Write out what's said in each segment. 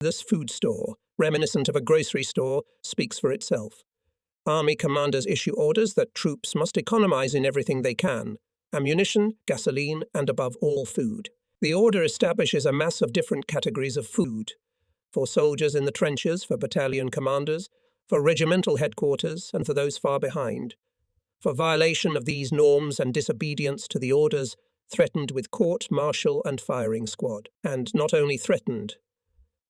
This food store, reminiscent of a grocery store, speaks for itself. Army commanders issue orders that troops must economize in everything they can: ammunition, gasoline, and above all, food. The order establishes a mass of different categories of food: for soldiers in the trenches, for battalion commanders, for regimental headquarters, and for those far behind. For violation of these norms and disobedience to the orders, threatened with court, martial, and firing squad. And not only threatened.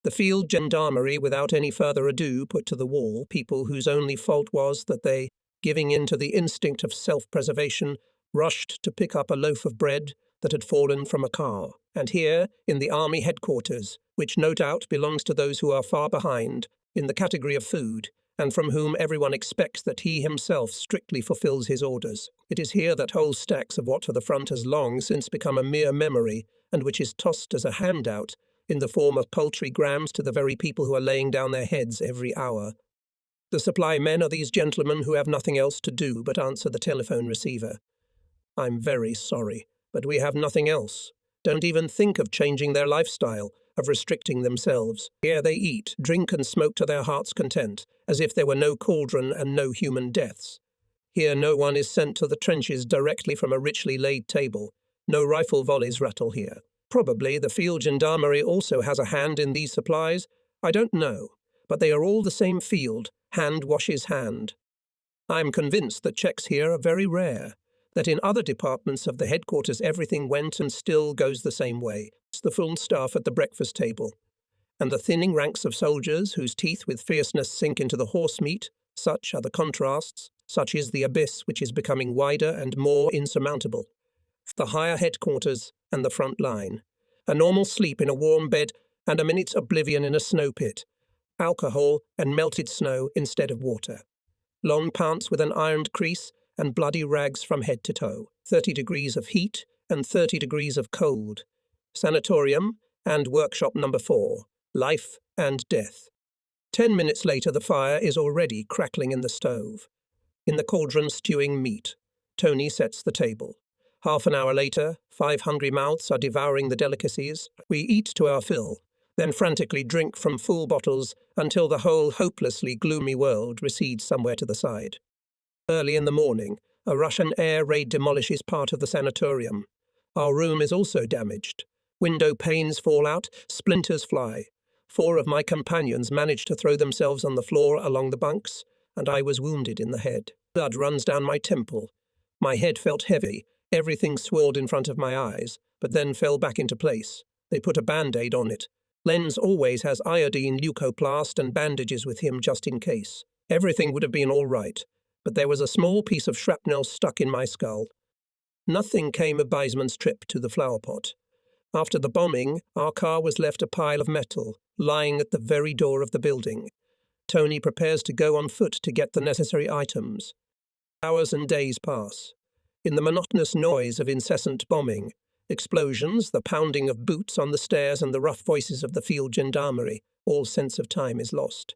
The field gendarmerie, without any further ado, put to the wall people whose only fault was that they, giving in to the instinct of self-preservation, rushed to pick up a loaf of bread that had fallen from a car. And here, in the army headquarters, which no doubt belongs to those who are far behind, in the category of food, and from whom everyone expects that he himself strictly fulfills his orders, it is here that whole stacks of what for the front has long since become a mere memory, and which is tossed as a handout, in the form of paltry grams to the very people who are laying down their heads every hour. The supply men are these gentlemen who have nothing else to do but answer the telephone receiver. I'm very sorry, but we have nothing else. Don't even think of changing their lifestyle, of restricting themselves. Here they eat, drink and smoke to their heart's content, as if there were no cauldron and no human deaths. Here no one is sent to the trenches directly from a richly laid table. No rifle volleys rattle here. Probably the field gendarmerie also has a hand in these supplies. I don't know, but they are all the same field. Hand washes hand. I am convinced that checks here are very rare, that in other departments of the headquarters everything went and still goes the same way. It's the full staff at the breakfast table, and the thinning ranks of soldiers whose teeth with fierceness sink into the horse meat. Such are the contrasts, such is the abyss which is becoming wider and more insurmountable. The higher headquarters and the front line. A normal sleep in a warm bed and a minute's oblivion in a snow pit. Alcohol and melted snow instead of water. Long pants with an ironed crease and bloody rags from head to toe. 30 degrees of heat and 30 degrees of cold. Sanatorium and workshop number 4. Life and death. 10 minutes later the fire is already crackling in the stove. In the cauldron stewing meat. Tony sets the table. Half an hour later, 5 hungry mouths are devouring the delicacies. We eat to our fill, then frantically drink from full bottles until the whole hopelessly gloomy world recedes somewhere to the side. Early in the morning, a Russian air raid demolishes part of the sanatorium. Our room is also damaged. Window panes fall out, splinters fly. 4 of my companions managed to throw themselves on the floor along the bunks, and I was wounded in the head. Blood runs down my temple. My head felt heavy. Everything swirled in front of my eyes, but then fell back into place. They put a band-aid on it. Lenz always has iodine leucoplast and bandages with him just in case. Everything would have been all right, but there was a small piece of shrapnel stuck in my skull. Nothing came of Beismann's trip to the flower pot. After the bombing, our car was left a pile of metal, lying at the very door of the building. Tony prepares to go on foot to get the necessary items. Hours and days pass. In the monotonous noise of incessant bombing, explosions, the pounding of boots on the stairs and the rough voices of the field gendarmerie, all sense of time is lost.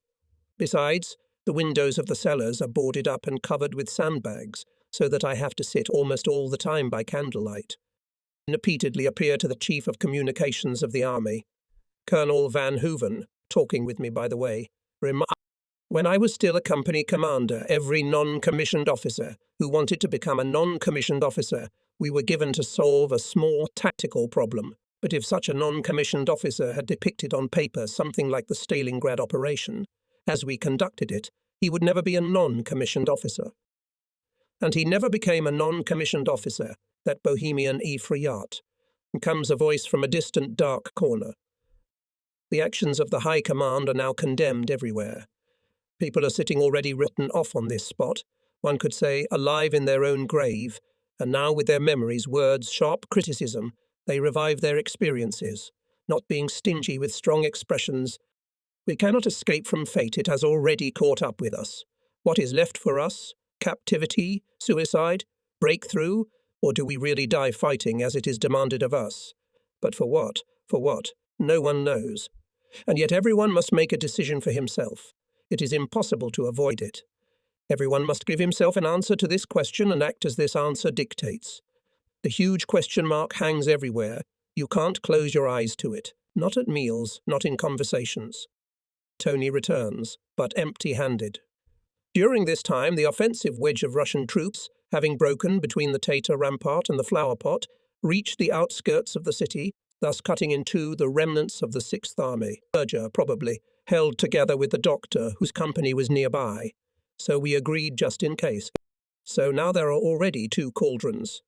Besides, the windows of the cellars are boarded up and covered with sandbags, so that I have to sit almost all the time by candlelight. I repeatedly appear to the Chief of Communications of the Army, Colonel Van Hooven, talking with me by the way, when I was still a company commander, every non-commissioned officer who wanted to become a non-commissioned officer, we were given to solve a small tactical problem. But if such a non-commissioned officer had depicted on paper something like the Stalingrad operation, as we conducted it, he would never be a non-commissioned officer. And he never became a non-commissioned officer, that bohemian effriat. And comes a voice from a distant dark corner. The actions of the High Command are now condemned everywhere. People are sitting already written off on this spot, one could say alive in their own grave, and now with their memories, words, sharp criticism, they revive their experiences, not being stingy with strong expressions. We cannot escape from fate, it has already caught up with us. What is left for us? Captivity? Suicide? Breakthrough? Or do we really die fighting as it is demanded of us? But for what? For what? No one knows. And yet everyone must make a decision for himself. It is impossible to avoid it. Everyone must give himself an answer to this question and act as this answer dictates. The huge question mark hangs everywhere. You can't close your eyes to it. Not at meals, not in conversations. Tony returns, but empty-handed. During this time, the offensive wedge of Russian troops, having broken between the Tatar rampart and the flower pot, reached the outskirts of the city, thus cutting in two the remnants of the Sixth Army. Berger, probably, held together with the doctor, whose company was nearby. So we agreed just in case. So now there are already two cauldrons.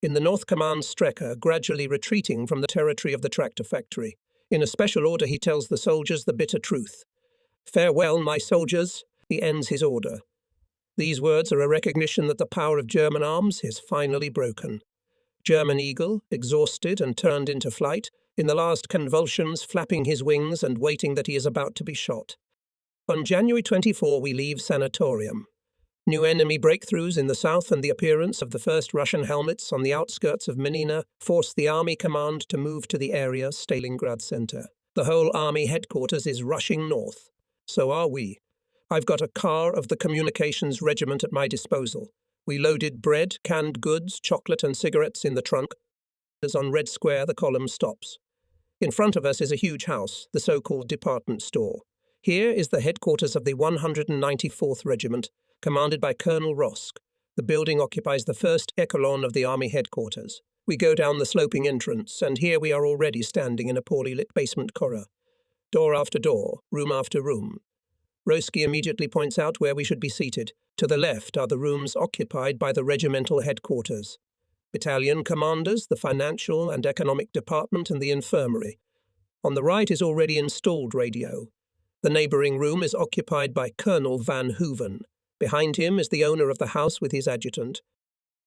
In the North Command Strecker, gradually retreating from the territory of the tractor factory. In a special order he tells the soldiers the bitter truth. "Farewell, my soldiers," he ends his order. These words are a recognition that the power of German arms is finally broken. German Eagle, exhausted and turned into flight, in the last convulsions flapping his wings and waiting that he is about to be shot. On January 24 we leave Sanatorium. New enemy breakthroughs in the south and the appearance of the first Russian helmets on the outskirts of Menina force the Army Command to move to the area Stalingrad Center. The whole Army headquarters is rushing north. So are we. I've got a car of the Communications Regiment at my disposal. We loaded bread, canned goods, chocolate and cigarettes in the trunk. As on Red Square, the column stops. In front of us is a huge house, the so-called department store. Here is the headquarters of the 194th Regiment, commanded by Colonel Rosk. The building occupies the first echelon of the Army headquarters. We go down the sloping entrance, and here we are already standing in a poorly lit basement corridor. Door after door, room after room. Roski immediately points out where we should be seated. To the left are the rooms occupied by the regimental headquarters. Battalion commanders, the financial and economic department, and the infirmary. On the right is already installed radio. The neighbouring room is occupied by Colonel Van Hooven. Behind him is the owner of the house with his adjutant.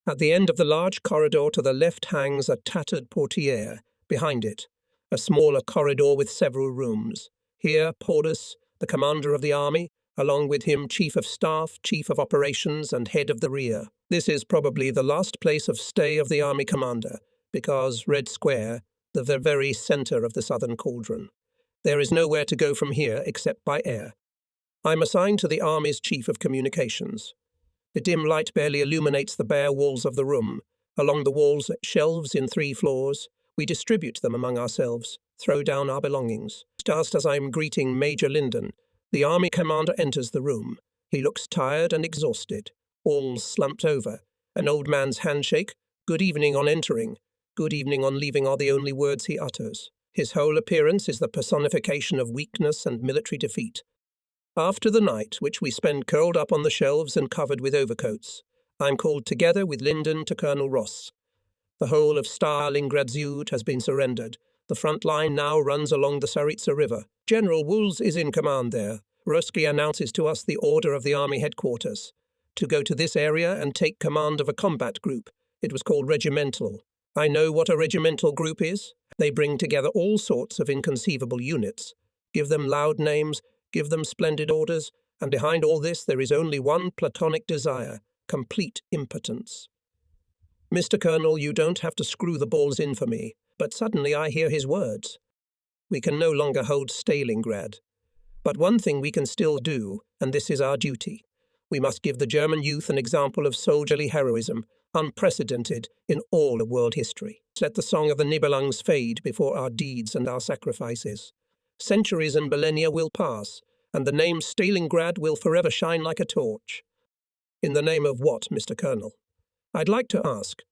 At the end of the large corridor to the left hangs a tattered portière. Behind it, a smaller corridor with several rooms. Here, Paulus, the commander of the army, along with him Chief of Staff, Chief of Operations, and Head of the Rear. This is probably the last place of stay of the army commander, because Red Square, the very centre of the southern cauldron. There is nowhere to go from here except by air. I'm assigned to the Army's Chief of Communications. The dim light barely illuminates the bare walls of the room. Along the walls, shelves in 3 floors. We distribute them among ourselves, throw down our belongings. Just as I'm greeting Major Linden, the Army commander enters the room. He looks tired and exhausted, all slumped over. An old man's handshake, "Good evening" on entering, "Good evening" on leaving are the only words he utters. His whole appearance is the personification of weakness and military defeat. After the night, which we spend curled up on the shelves and covered with overcoats, I'm called together with Linden to Colonel Ross. The whole of Stalingrad Zuid has been surrendered. The front line now runs along the Saritsa River. General Wools is in command there. Roski announces to us the order of the army headquarters to go to this area and take command of a combat group. It was called regimental. I know what a regimental group is. They bring together all sorts of inconceivable units. Give them loud names, give them splendid orders, and behind all this there is only one platonic desire, complete impotence. Mr. Colonel, you don't have to screw the balls in for me, but suddenly I hear his words. We can no longer hold Stalingrad. But one thing we can still do, and this is our duty. We must give the German youth an example of soldierly heroism, unprecedented in all of world history. Let the song of the Nibelungs fade before our deeds and our sacrifices. Centuries and millennia will pass, and the name Stalingrad will forever shine like a torch. In the name of what, Mr. Colonel? I'd like to ask.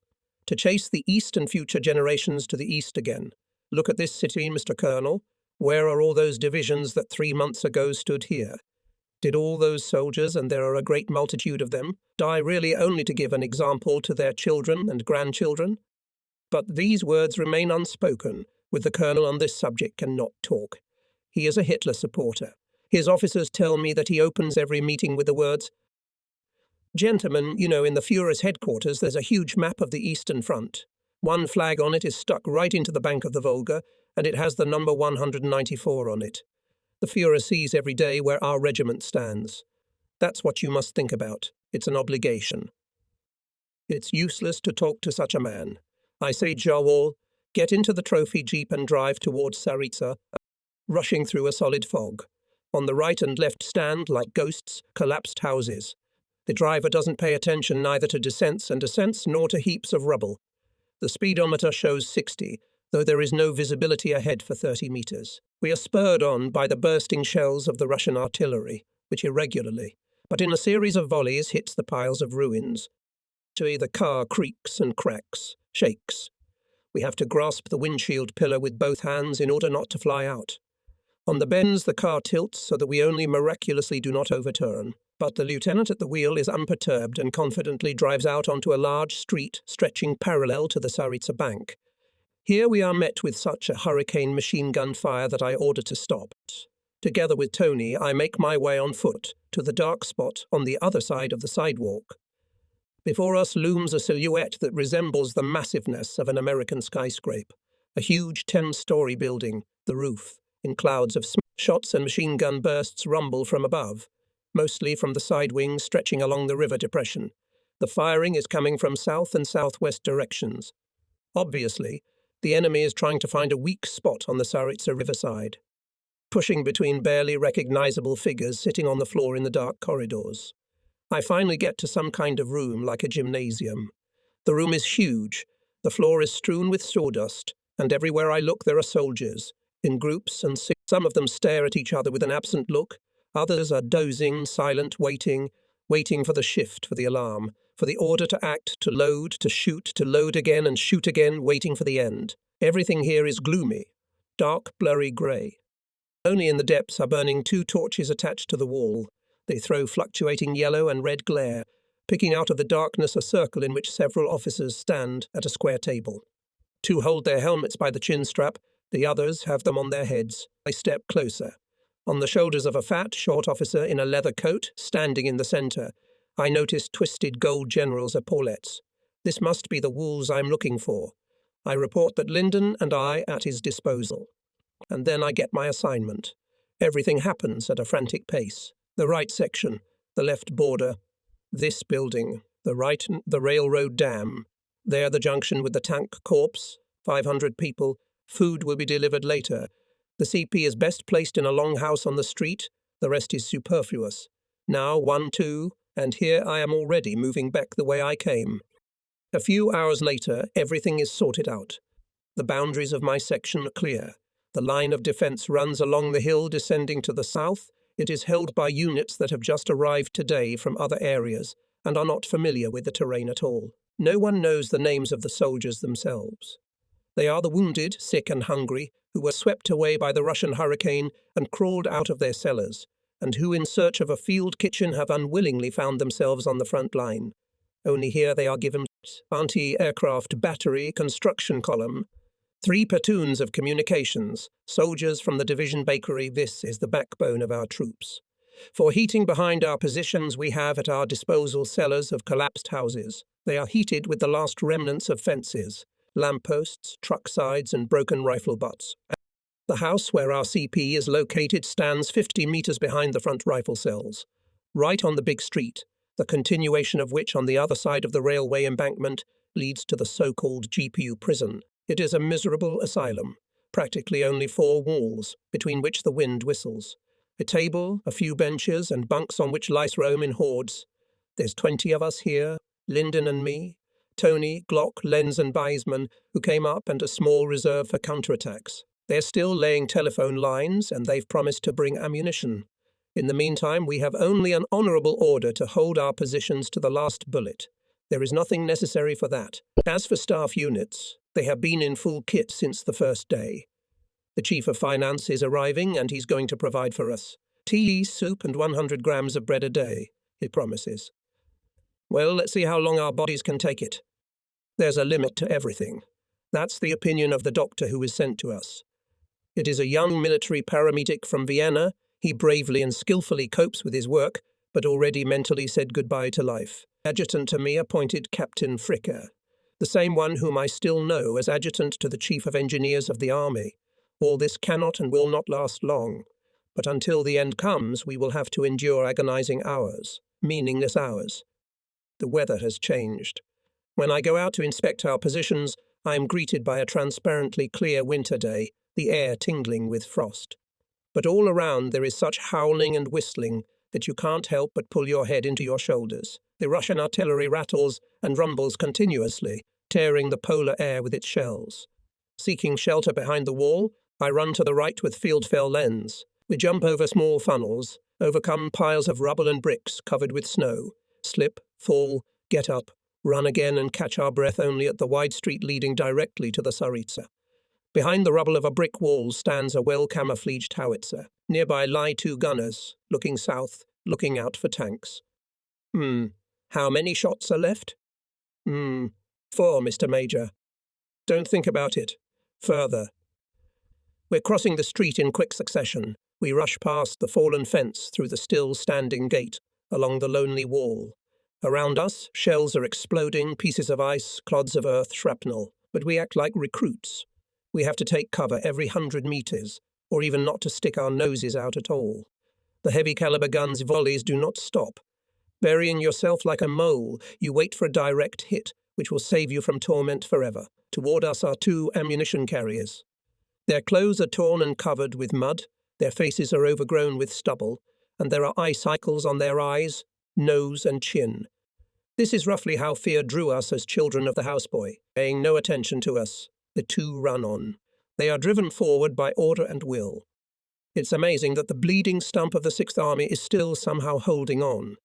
To chase the East and future generations to the East again. Look at this city, Mr. Colonel. Where are all those divisions that 3 months ago stood here? Did all those soldiers, and there are a great multitude of them, die really only to give an example to their children and grandchildren? But these words remain unspoken, with the Colonel on this subject cannot talk. He is a Hitler supporter. His officers tell me that he opens every meeting with the words, "Gentlemen, you know, in the Führer's headquarters there's a huge map of the Eastern Front. One flag on it is stuck right into the bank of the Volga, and it has the number 194 on it. The Führer sees every day where our regiment stands. That's what you must think about. It's an obligation." It's useless to talk to such a man. I say, Jawal, get into the trophy jeep and drive towards Saritsa, rushing through a solid fog. On the right and left stand, like ghosts, collapsed houses. The driver doesn't pay attention neither to descents and ascents nor to heaps of rubble. The speedometer shows 60, though there is no visibility ahead for 30 meters. We are spurred on by the bursting shells of the Russian artillery, which irregularly, but in a series of volleys, hits the piles of ruins. The car creaks and cracks, shakes. We have to grasp the windshield pillar with both hands in order not to fly out. On the bends, the car tilts so that we only miraculously do not overturn. But the lieutenant at the wheel is unperturbed and confidently drives out onto a large street stretching parallel to the Tsaritsa bank. Here we are met with such a hurricane machine gun fire that I order to stop. Together with Tony, I make my way on foot to the dark spot on the other side of the sidewalk. Before us looms a silhouette that resembles the massiveness of an American skyscraper, a huge 10-story building, the roof, in clouds of smoke. Shots and machine gun bursts rumble from above, mostly from the side wings stretching along the river depression. The firing is coming from south and southwest directions. Obviously, the enemy is trying to find a weak spot on the Tsaritsa riverside, pushing between barely recognizable figures sitting on the floor in the dark corridors. I finally get to some kind of room, like a gymnasium. The room is huge, the floor is strewn with sawdust, and everywhere I look there are soldiers, in groups, and some of them stare at each other with an absent look. Others are dozing, silent, waiting for the shift, for the alarm, for the order to act, to load, to shoot, to load again and shoot again, waiting for the end. Everything here is gloomy, dark, blurry grey. Only in the depths are burning 2 torches attached to the wall. They throw fluctuating yellow and red glare, picking out of the darkness a circle in which several officers stand at a square table. 2 hold their helmets by the chin strap, the others have them on their heads. I step closer. On the shoulders of a fat, short officer in a leather coat, standing in the centre, I notice twisted gold general's epaulettes. This must be the wolves I'm looking for. I report that Lyndon and I at his disposal. And then I get my assignment. Everything happens at a frantic pace. The right section, the left border, this building, the right, the railroad dam. There the junction with the tank corps, 500 people. Food will be delivered later. The CP is best placed in a long house on the street. The rest is superfluous. Now 1, 2, and here I am already moving back the way I came. A few hours later, everything is sorted out. The boundaries of my section are clear. The line of defense runs along the hill descending to the south. It is held by units that have just arrived today from other areas and are not familiar with the terrain at all. No one knows the names of the soldiers themselves. They are the wounded, sick and hungry, who were swept away by the Russian hurricane and crawled out of their cellars, and who in search of a field kitchen have unwillingly found themselves on the front line. Only here they are given anti-aircraft battery construction column, 3 platoons of communications, soldiers from the division bakery. This is the backbone of our troops. For heating behind our positions, we have at our disposal cellars of collapsed houses. They are heated with the last remnants of fences, lampposts, truck sides, and broken rifle butts. The house where our CP is located stands 50 meters behind the front rifle cells, right on the big street, the continuation of which on the other side of the railway embankment leads to the so-called GPU prison. It is a miserable asylum, practically only 4 walls, between which the wind whistles. A table, a few benches, and bunks on which lice roam in hordes. There's 20 of us here, Lyndon and me, Tony, Glock, Lenz and Beisman, who came up, and a small reserve for counterattacks. They're still laying telephone lines, and they've promised to bring ammunition. In the meantime, we have only an honourable order to hold our positions to the last bullet. There is nothing necessary for that. As for staff units, they have been in full kit since the first day. The Chief of Finance is arriving, and he's going to provide for us. Tea, soup, and 100 grams of bread a day, he promises. Well, let's see how long our bodies can take it. There's a limit to everything. That's the opinion of the doctor who is sent to us. It is a young military paramedic from Vienna. He bravely and skillfully copes with his work, but already mentally said goodbye to life. Adjutant to me appointed Captain Fricker, the same one whom I still know as adjutant to the Chief of Engineers of the Army. All this cannot and will not last long, but until the end comes, we will have to endure agonizing hours, meaningless hours. The weather has changed. When I go out to inspect our positions, I am greeted by a transparently clear winter day, the air tingling with frost. But all around there is such howling and whistling that you can't help but pull your head into your shoulders. The Russian artillery rattles and rumbles continuously, tearing the polar air with its shells. Seeking shelter behind the wall, I run to the right with field fell lens. We jump over small funnels, overcome piles of rubble and bricks covered with snow, slip, fall, get up, run again and catch our breath only at the wide street leading directly to the Tsaritsa. Behind the rubble of a brick wall stands a well-camouflaged howitzer. Nearby lie two gunners, looking south, looking out for tanks. How many shots are left? 4, Mr. Major. Don't think about it. Further. We're crossing the street in quick succession. We rush past the fallen fence through the still standing gate, along the lonely wall. Around us, shells are exploding, pieces of ice, clods of earth, shrapnel. But we act like recruits. We have to take cover every 100 meters, or even not to stick our noses out at all. The heavy caliber guns' volleys do not stop. Burying yourself like a mole, you wait for a direct hit, which will save you from torment forever. Toward us are two ammunition carriers. Their clothes are torn and covered with mud, their faces are overgrown with stubble, and there are icicles on their eyes, nose and chin. This is roughly how fear drew us as children of the houseboy, paying no attention to us. The two run on. They are driven forward by order and will. It's amazing that the bleeding stump of the Sixth Army is still somehow holding on.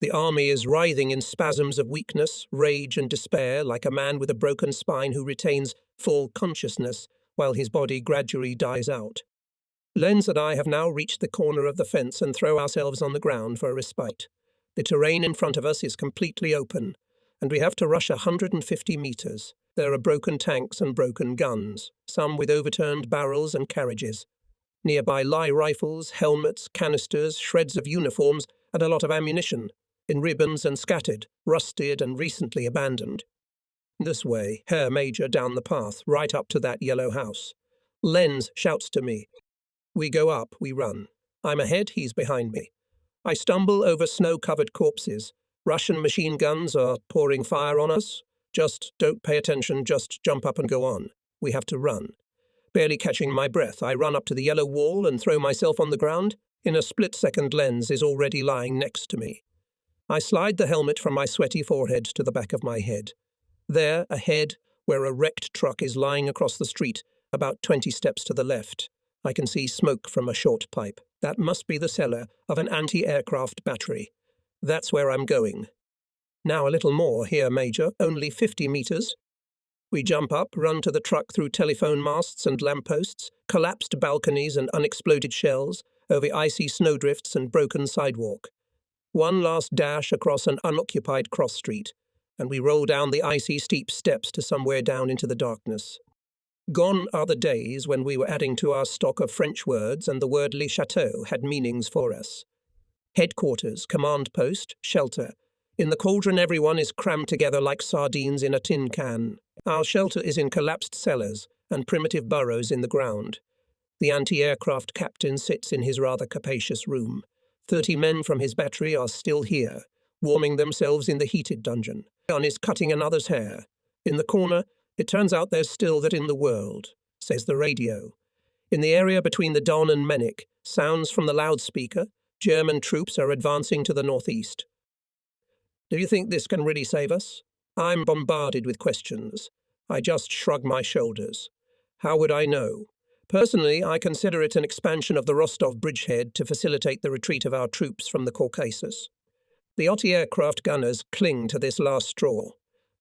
The army is writhing in spasms of weakness, rage and despair, like a man with a broken spine who retains full consciousness while his body gradually dies out. Lenz and I have now reached the corner of the fence and throw ourselves on the ground for a respite. The terrain in front of us is completely open, and we have to rush 150 meters. There are broken tanks and broken guns, some with overturned barrels and carriages. Nearby lie rifles, helmets, canisters, shreds of uniforms, and a lot of ammunition, in ribbons and scattered, rusted and recently abandoned. This way, Herr Major, down the path, right up to that yellow house. Lenz shouts to me. We go up, we run. I'm ahead, he's behind me. I stumble over snow-covered corpses. Russian machine guns are pouring fire on us. Just don't pay attention, just jump up and go on. We have to run. Barely catching my breath, I run up to the yellow wall and throw myself on the ground. In a split second, Lenz is already lying next to me. I slide the helmet from my sweaty forehead to the back of my head. There, ahead, where a wrecked truck is lying across the street, about 20 steps to the left, I can see smoke from a short pipe. That must be the cellar of an anti-aircraft battery. That's where I'm going. Now a little more here, Major, only 50 meters. We jump up, run to the truck through telephone masts and lampposts, collapsed balconies and unexploded shells, over icy snowdrifts and broken sidewalk. One last dash across an unoccupied cross street, and we roll down the icy steep steps to somewhere down into the darkness. Gone are the days when we were adding to our stock of French words and the word Le Chateau had meanings for us. Headquarters, command post, shelter. In the cauldron everyone is crammed together like sardines in a tin can. Our shelter is in collapsed cellars and primitive burrows in the ground. The anti-aircraft captain sits in his rather capacious room. 30 men from his battery are still here, warming themselves in the heated dungeon. One is cutting another's hair. In the corner, it turns out there's still that in the world, says the radio. In the area between the Don and Mennik, sounds from the loudspeaker, German troops are advancing to the northeast. Do you think this can really save us? I'm bombarded with questions. I just shrug my shoulders. How would I know? Personally, I consider it an expansion of the Rostov bridgehead to facilitate the retreat of our troops from the Caucasus. The anti-aircraft gunners cling to this last straw.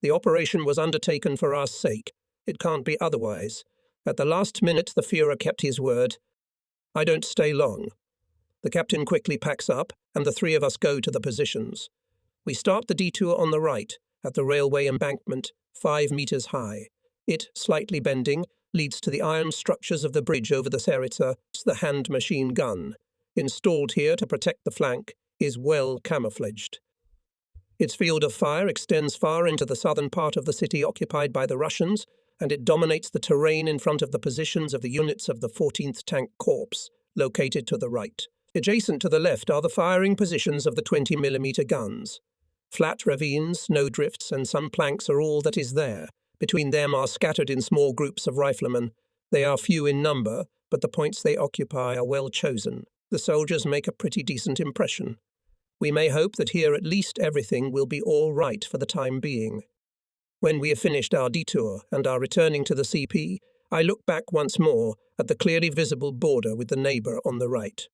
The operation was undertaken for our sake. It can't be otherwise. At the last minute, the Führer kept his word. I don't stay long. The captain quickly packs up, and the three of us go to the positions. We start the detour on the right, at the railway embankment, 5 meters high. It, slightly bending, leads to the iron structures of the bridge over the Tsaritsa. The hand machine gun, installed here to protect the flank, is well camouflaged. Its field of fire extends far into the southern part of the city occupied by the Russians, and it dominates the terrain in front of the positions of the units of the 14th Tank Corps, located to the right. Adjacent to the left are the firing positions of the 20mm guns. Flat ravines, snowdrifts, and some planks are all that is there. Between them are scattered in small groups of riflemen. They are few in number, but the points they occupy are well chosen. The soldiers make a pretty decent impression. We may hope that here at least everything will be all right for the time being. When we have finished our detour and are returning to the CP, I look back once more at the clearly visible border with the neighbour on the right.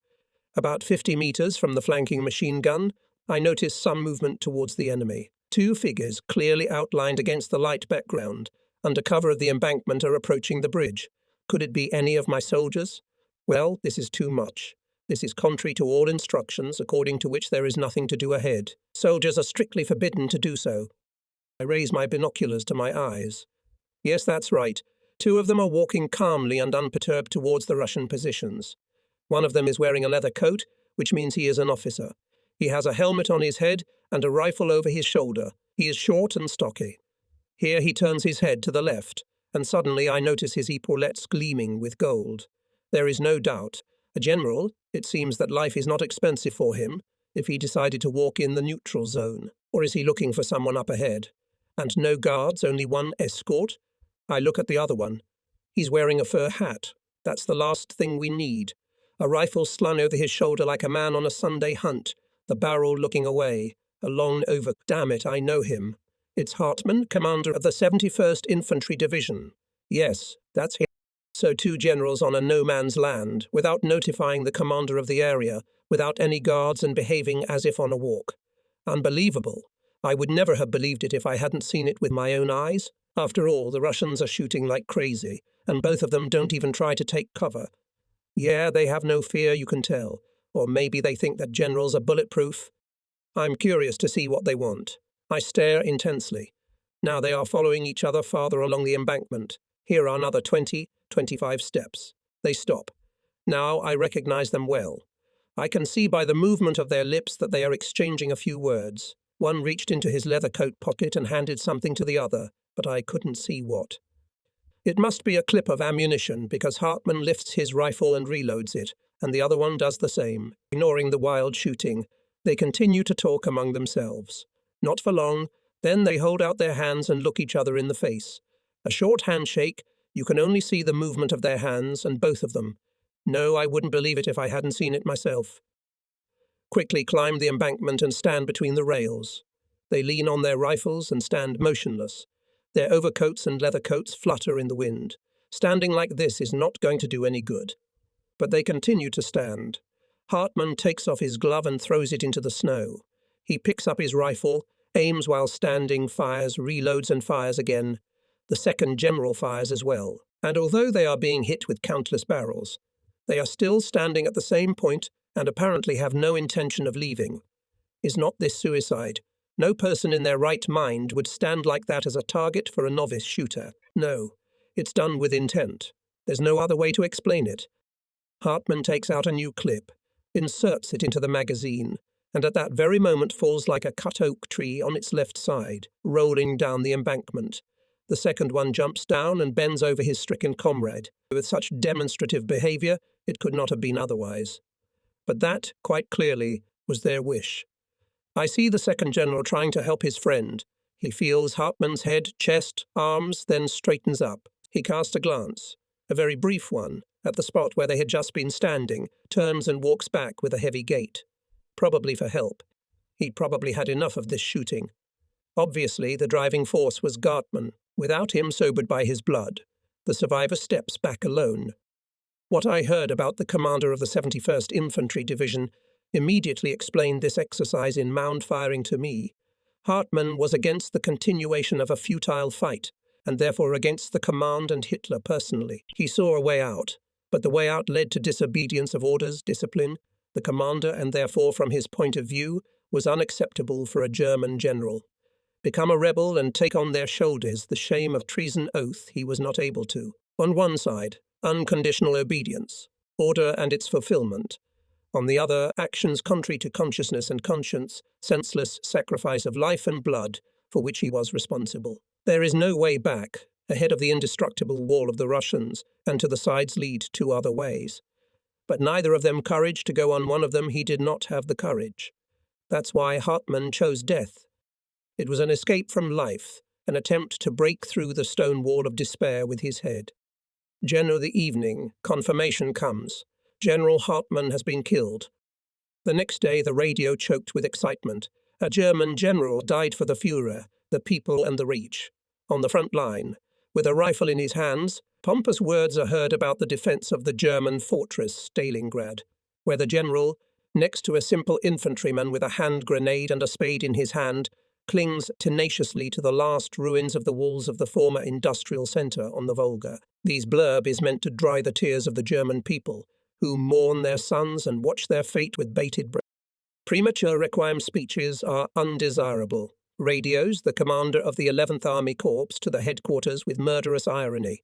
About 50 metres from the flanking machine gun, I notice some movement towards the enemy. Two figures, clearly outlined against the light background, under cover of the embankment, are approaching the bridge. Could it be any of my soldiers? Well, this is too much. This is contrary to all instructions, according to which there is nothing to do ahead. Soldiers are strictly forbidden to do so. I raise my binoculars to my eyes. Yes, that's right. Two of them are walking calmly and unperturbed towards the Russian positions. One of them is wearing a leather coat, which means he is an officer. He has a helmet on his head and a rifle over his shoulder. He is short and stocky. Here he turns his head to the left, and suddenly I notice his epaulettes gleaming with gold. There is no doubt. A general, it seems that life is not expensive for him if he decided to walk in the neutral zone. Or is he looking for someone up ahead? And no guards, only one escort? I look at the other one. He's wearing a fur hat. That's the last thing we need. A rifle slung over his shoulder like a man on a Sunday hunt, the barrel looking away. A long over. Damn it, I know him. It's Hartmann, commander of the 71st Infantry Division. Yes, that's him. So two generals on a no-man's land, without notifying the commander of the area, without any guards and behaving as if on a walk. Unbelievable. I would never have believed it if I hadn't seen it with my own eyes. After all, the Russians are shooting like crazy, and both of them don't even try to take cover. Yeah, they have no fear, you can tell. Or maybe they think that generals are bulletproof. I'm curious to see what they want. I stare intensely. Now they are following each other farther along the embankment. Here are another 20, 25 steps. They stop. Now I recognize them well. I can see by the movement of their lips that they are exchanging a few words. One reached into his leather coat pocket and handed something to the other, but I couldn't see what. It must be a clip of ammunition, because Hartmann lifts his rifle and reloads it, and the other one does the same. Ignoring the wild shooting, they continue to talk among themselves. Not for long, then they hold out their hands and look each other in the face. A short handshake, you can only see the movement of their hands, and both of them. No, I wouldn't believe it if I hadn't seen it myself. Quickly climb the embankment and stand between the rails. They lean on their rifles and stand motionless. Their overcoats and leather coats flutter in the wind. Standing like this is not going to do any good. But they continue to stand. Hartmann takes off his glove and throws it into the snow. He picks up his rifle, aims while standing, fires, reloads and fires again. The second general fires as well. And although they are being hit with countless barrels, they are still standing at the same point and apparently have no intention of leaving. Is not this suicide? No person in their right mind would stand like that as a target for a novice shooter. No, it's done with intent. There's no other way to explain it. Hartmann takes out a new clip, inserts it into the magazine, and at that very moment falls like a cut oak tree on its left side, rolling down the embankment. The second one jumps down and bends over his stricken comrade. With such demonstrative behaviour, it could not have been otherwise. But that, quite clearly, was their wish. I see the second general trying to help his friend. He feels Hartmann's head, chest, arms, then straightens up. He casts a glance, a very brief one, at the spot where they had just been standing, turns and walks back with a heavy gait. Probably for help. He'd probably had enough of this shooting. Obviously, the driving force was Gartman. Without him sobered by his blood, the survivor steps back alone. What I heard about the commander of the 71st Infantry Division immediately explained this exercise in mound firing to me. Hartmann was against the continuation of a futile fight, and therefore against the command and Hitler personally. He saw a way out, but the way out led to disobedience of orders, discipline. The commander, and therefore from his point of view, was unacceptable for a German general. Become a rebel and take on their shoulders the shame of treason oath he was not able to. On one side, unconditional obedience, order and its fulfillment. On the other, actions contrary to consciousness and conscience, senseless sacrifice of life and blood for which he was responsible. There is no way back, ahead of the indestructible wall of the Russians, and to the sides lead two other ways. But neither of them courage to go on one of them. He did not have the courage. That's why Hartmann chose death. It was an escape from life, an attempt to break through the stone wall of despair with his head. General, the evening, confirmation comes. General Hartmann has been killed. The next day the radio choked with excitement. A German general died for the Führer, the people and the Reich. On the front line, with a rifle in his hands, Pompous words are heard about the defense of the German fortress Stalingrad, where the general, next to a simple infantryman with a hand grenade and a spade in his hand, clings tenaciously to the last ruins of the walls of the former industrial centre on the Volga. These blurb is meant to dry the tears of the German people, who mourn their sons and watch their fate with bated breath. Premature requiem speeches are undesirable. Radios the commander of the 11th Army Corps to the headquarters with murderous irony.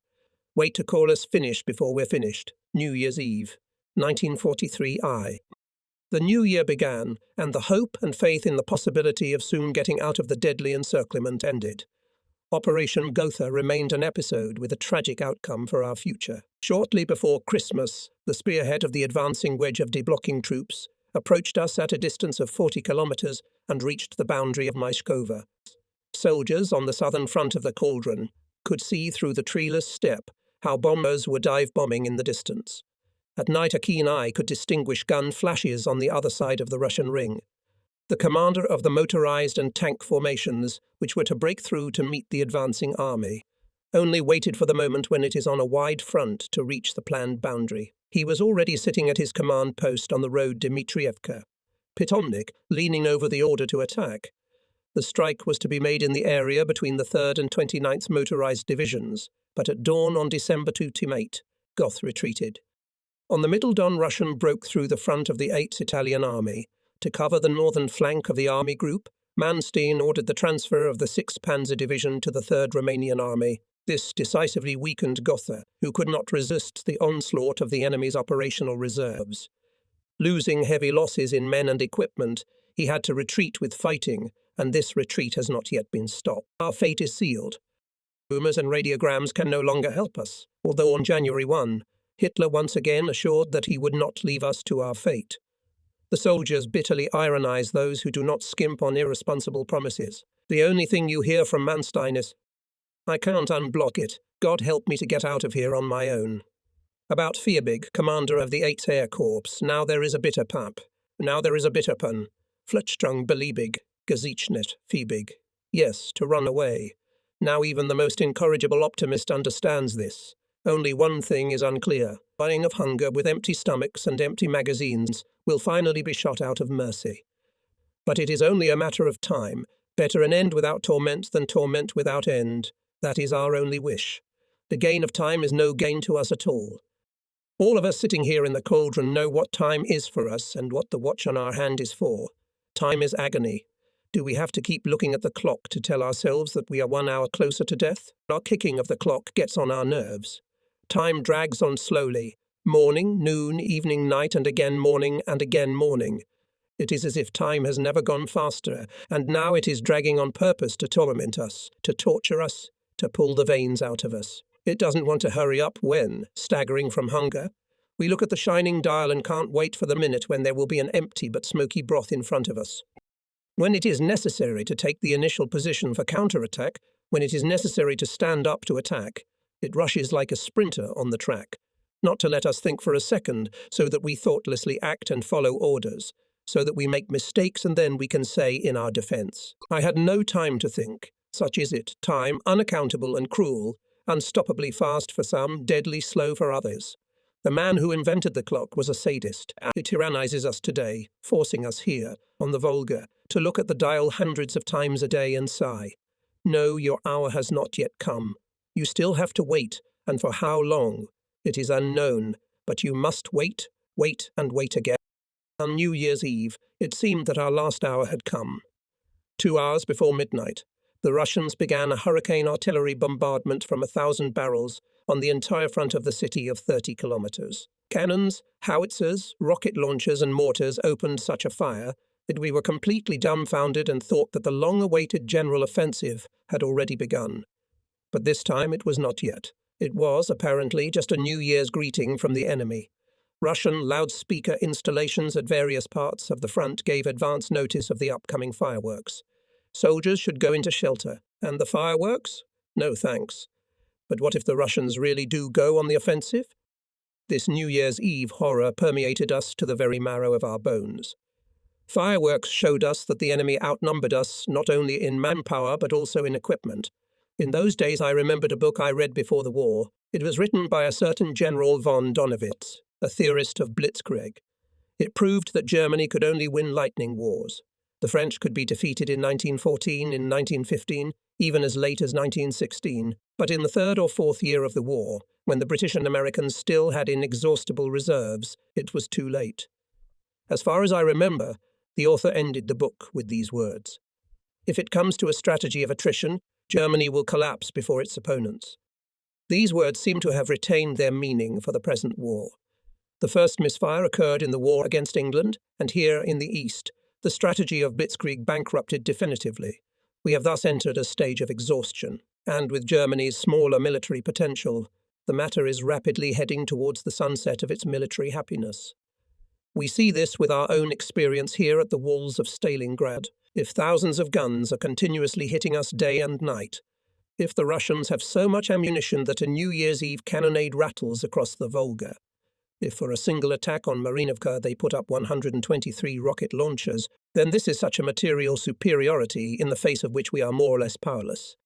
Wait to call us finished before we're finished. New Year's Eve, 1943 The new year began, and the hope and faith in the possibility of soon getting out of the deadly encirclement ended. Operation Gotha remained an episode with a tragic outcome for our future. Shortly before Christmas, the spearhead of the advancing wedge of deblocking troops approached us at a distance of 40 kilometers and reached the boundary of Myshkova. Soldiers on the southern front of the cauldron could see through the treeless steppe how bombers were dive bombing in the distance. At night a keen eye could distinguish gun flashes on the other side of the Russian ring. The commander of the motorized and tank formations, which were to break through to meet the advancing army, only waited for the moment when it is on a wide front to reach the planned boundary. He was already sitting at his command post on the road Dmitrievka, Pitomnik leaning over the order to attack. The strike was to be made in the area between the 3rd and 29th Motorized Divisions, but at dawn on December 28, Goth retreated. On the middle Don, Russian broke through the front of the 8th Italian Army. To cover the northern flank of the army group, Manstein ordered the transfer of the 6th Panzer Division to the 3rd Romanian Army. This decisively weakened Gotha, who could not resist the onslaught of the enemy's operational reserves. Losing heavy losses in men and equipment, he had to retreat with fighting, and this retreat has not yet been stopped. Our fate is sealed. Rumours and radiograms can no longer help us, although on January 1, Hitler once again assured that he would not leave us to our fate. The soldiers bitterly ironize those who do not skimp on irresponsible promises. The only thing you hear from Manstein is, "I can't unblock it. God help me to get out of here on my own." About Vierbig, commander of the 8th Air Corps, now there is a bitter pap. Now there is a bitter pun. Flutstrung beliebig, Gesichnet, Vierbig. Yes, to run away. Now even the most incorrigible optimist understands this. Only one thing is unclear. Dying of hunger with empty stomachs and empty magazines will finally be shot out of mercy. But it is only a matter of time. Better an end without torment than torment without end. That is our only wish. The gain of time is no gain to us at all. All of us sitting here in the cauldron know what time is for us and what the watch on our hand is for. Time is agony. Do we have to keep looking at the clock to tell ourselves that we are 1 hour closer to death? Our kicking of the clock gets on our nerves. Time drags on slowly. Morning, noon, evening, night, and again morning, and again morning. It is as if time has never gone faster, and now it is dragging on purpose to torment us, to torture us, to pull the veins out of us. It doesn't want to hurry up when, staggering from hunger, we look at the shining dial and can't wait for the minute when there will be an empty but smoky broth in front of us. When it is necessary to take the initial position for counterattack, when it is necessary to stand up to attack, it rushes like a sprinter on the track, not to let us think for a second, so that we thoughtlessly act and follow orders, so that we make mistakes and then we can say in our defense, "I had no time to think." Such is it, time, unaccountable and cruel, unstoppably fast for some, deadly slow for others. The man who invented the clock was a sadist. It tyrannizes us today, forcing us here, on the Volga, to look at the dial hundreds of times a day and sigh. No, your hour has not yet come. You still have to wait, and for how long? It is unknown, but you must wait, wait, and wait again. On New Year's Eve, it seemed that our last hour had come. 2 hours before midnight, the Russians began a hurricane artillery bombardment from 1,000 barrels on the entire front of the city of 30 kilometers. Cannons, howitzers, rocket launchers and mortars opened such a fire that we were completely dumbfounded and thought that the long-awaited general offensive had already begun. But this time it was not yet. It was, apparently, just a New Year's greeting from the enemy. Russian loudspeaker installations at various parts of the front gave advance notice of the upcoming fireworks. Soldiers should go into shelter. And the fireworks? No thanks. But what if the Russians really do go on the offensive? This New Year's Eve horror permeated us to the very marrow of our bones. Fireworks showed us that the enemy outnumbered us not only in manpower but also in equipment. In those days, I remembered a book I read before the war. It was written by a certain General von Donowitz, a theorist of blitzkrieg. It proved that Germany could only win lightning wars. The French could be defeated in 1914, in 1915, even as late as 1916, but in the third or fourth year of the war, when the British and Americans still had inexhaustible reserves, it was too late. As far as I remember, the author ended the book with these words: "If it comes to a strategy of attrition, Germany will collapse before its opponents." These words seem to have retained their meaning for the present war. The first misfire occurred in the war against England, and here in the East, the strategy of blitzkrieg bankrupted definitively. We have thus entered a stage of exhaustion, and with Germany's smaller military potential, the matter is rapidly heading towards the sunset of its military happiness. We see this with our own experience here at the walls of Stalingrad. If thousands of guns are continuously hitting us day and night, if the Russians have so much ammunition that a New Year's Eve cannonade rattles across the Volga, if for a single attack on Marinovka they put up 123 rocket launchers, then this is such a material superiority in the face of which we are more or less powerless.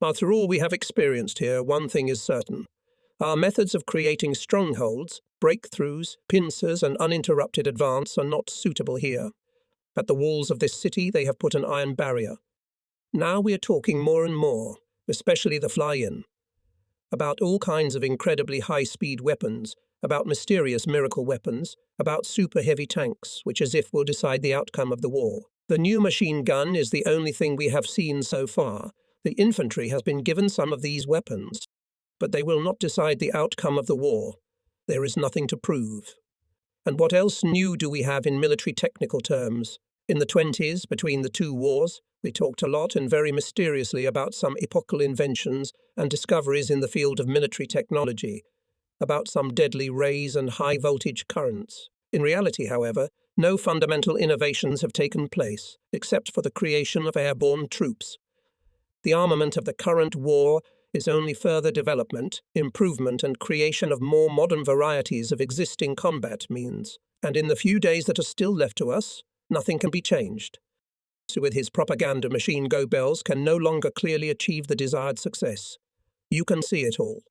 After all we have experienced here, one thing is certain. Our methods of creating strongholds, breakthroughs, pincers, and uninterrupted advance are not suitable here. At the walls of this city they have put an iron barrier. Now we are talking more and more, especially the fly-in, about all kinds of incredibly high-speed weapons, about mysterious miracle weapons, about super-heavy tanks, which as if will decide the outcome of the war. The new machine gun is the only thing we have seen so far. The infantry has been given some of these weapons, but they will not decide the outcome of the war. There is nothing to prove. And what else new do we have in military technical terms? In the 20s, between the two wars, we talked a lot and very mysteriously about some epochal inventions and discoveries in the field of military technology, about some deadly rays and high-voltage currents. In reality, however, no fundamental innovations have taken place, except for the creation of airborne troops. The armament of the current war is only further development, improvement, and creation of more modern varieties of existing combat means. And in the few days that are still left to us, nothing can be changed. So with his propaganda machine, Goebbels can no longer clearly achieve the desired success. You can see it all.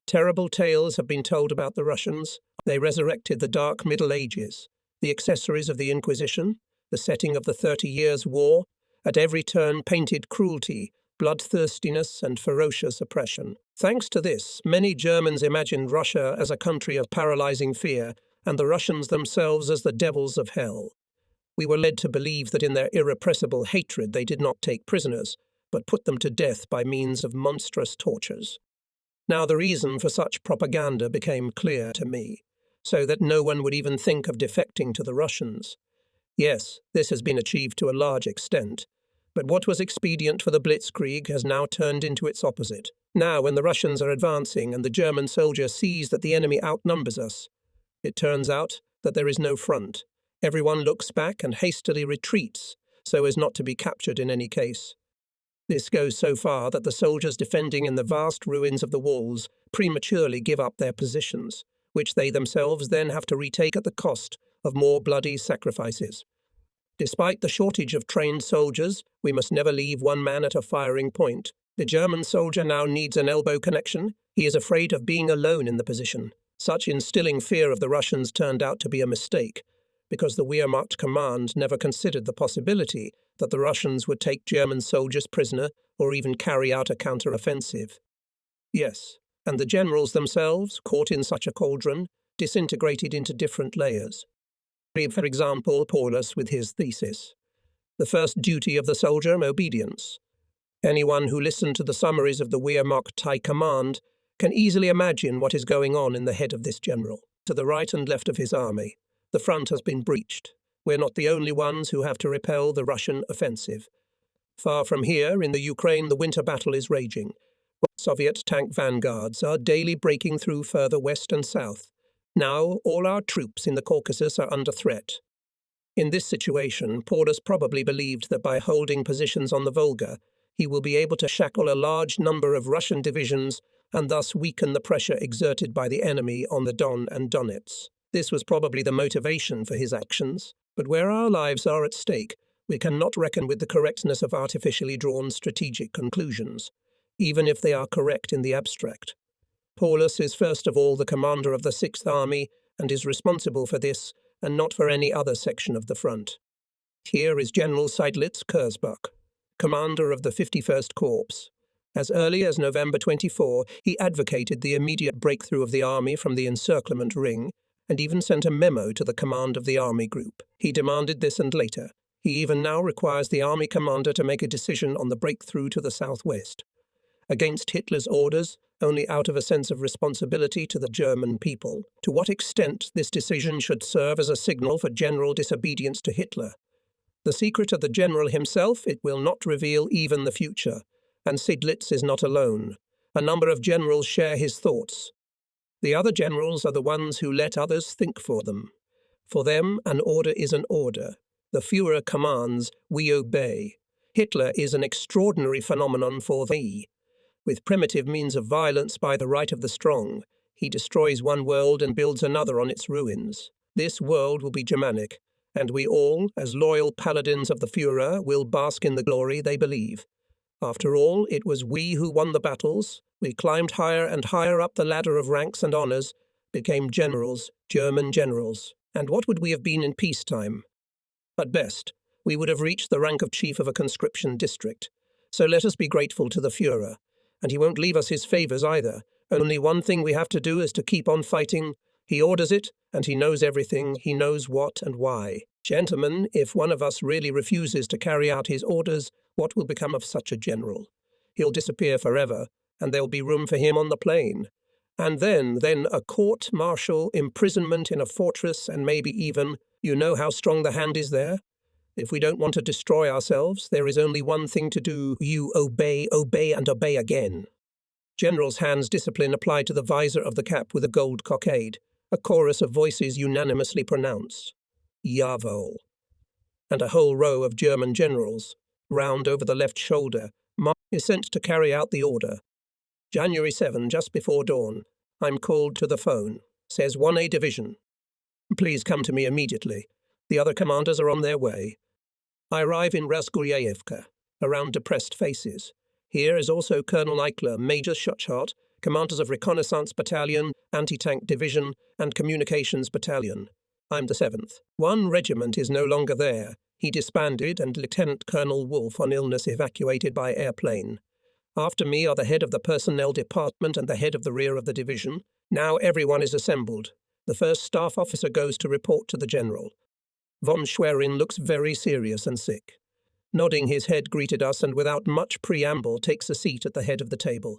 Terrible tales have been told about the Russians. They resurrected the dark Middle Ages, the accessories of the Inquisition, the setting of the 30 Years' War, at every turn painted cruelty, bloodthirstiness, and ferocious oppression. Thanks to this, many Germans imagined Russia as a country of paralyzing fear, and the Russians themselves as the devils of hell. We were led to believe that in their irrepressible hatred they did not take prisoners, but put them to death by means of monstrous tortures. Now the reason for such propaganda became clear to me, so that no one would even think of defecting to the Russians. Yes, this has been achieved to a large extent, but what was expedient for the blitzkrieg has now turned into its opposite. Now, when the Russians are advancing and the German soldier sees that the enemy outnumbers us, it turns out that there is no front. Everyone looks back and hastily retreats, so as not to be captured in any case. This goes so far that the soldiers defending in the vast ruins of the walls prematurely give up their positions, which they themselves then have to retake at the cost of more bloody sacrifices. Despite the shortage of trained soldiers, we must never leave one man at a firing point. The German soldier now needs an elbow connection. He is afraid of being alone in the position. Such instilling fear of the Russians turned out to be a mistake, because the Wehrmacht command never considered the possibility that the Russians would take German soldiers prisoner or even carry out a counter-offensive. Yes, and the generals themselves, caught in such a cauldron, disintegrated into different layers. For example, Paulus with his thesis. The first duty of the soldier, obedience. Anyone who listened to the summaries of the Wehrmacht High Command can easily imagine what is going on in the head of this general. To the right and left of his army, the front has been breached. We're not the only ones who have to repel the Russian offensive. Far from here, in the Ukraine, the winter battle is raging. Soviet tank vanguards are daily breaking through further west and south. Now, all our troops in the Caucasus are under threat. In this situation, Paulus probably believed that by holding positions on the Volga, he will be able to shackle a large number of Russian divisions and thus weaken the pressure exerted by the enemy on the Don and Donets. This was probably the motivation for his actions, but where our lives are at stake, we cannot reckon with the correctness of artificially drawn strategic conclusions. even if they are correct in the abstract. Paulus is first of all the commander of the Sixth Army and is responsible for this and not for any other section of the front. Here is General Seydlitz Kurzbach, commander of the 51st Corps. As early as November 24, he advocated the immediate breakthrough of the army from the encirclement ring and even sent a memo to the command of the army group. He demanded this, and later, he even now requires the army commander to make a decision on the breakthrough to the southwest. Against Hitler's orders, only out of a sense of responsibility to the German people. To what extent this decision should serve as a signal for general disobedience to Hitler? The secret of the general himself it will not reveal even the future, and Seydlitz is not alone. A number of generals share his thoughts. The other generals are the ones who let others think for them. For them, an order is an order. The Führer commands, we obey. Hitler is an extraordinary phenomenon for thee. With primitive means of violence by the right of the strong, he destroys one world and builds another on its ruins. This world will be Germanic, and we all, as loyal paladins of the Führer, will bask in the glory they believe. After all, it was we who won the battles. We climbed higher and higher up the ladder of ranks and honours, became generals, German generals. And what would we have been in peacetime? At best, we would have reached the rank of chief of a conscription district. So let us be grateful to the Führer. And he won't leave us his favours either. Only one thing we have to do is to keep on fighting. He orders it, and he knows everything. He knows what and why. Gentlemen, if one of us really refuses to carry out his orders, what will become of such a general? He'll disappear forever, and there'll be room for him on the plain. And then a court-martial, imprisonment in a fortress, and maybe even, you know how strong the hand is there? If we don't want to destroy ourselves, there is only one thing to do. You obey, obey, and obey again. General's hands discipline applied to the visor of the cap with a gold cockade. A chorus of voices unanimously pronounce, Jawohl. And a whole row of German generals, round over the left shoulder, is sent to carry out the order. January 7, just before dawn, I'm called to the phone. Says 1A Division. Please come to me immediately. The other commanders are on their way. I arrive in Razgoryaevka, around depressed faces. Here is also Colonel Eichler, Major Schutzhart, commanders of Reconnaissance Battalion, Anti-Tank Division, and Communications Battalion. I'm the 7th. One regiment is no longer there. He disbanded, and Lieutenant Colonel Wolf on illness evacuated by airplane. After me are the head of the personnel department and the head of the rear of the division. Now everyone is assembled. The first staff officer goes to report to the general. Von Schwerin looks very serious and sick. Nodding his head greeted us and without much preamble takes a seat at the head of the table.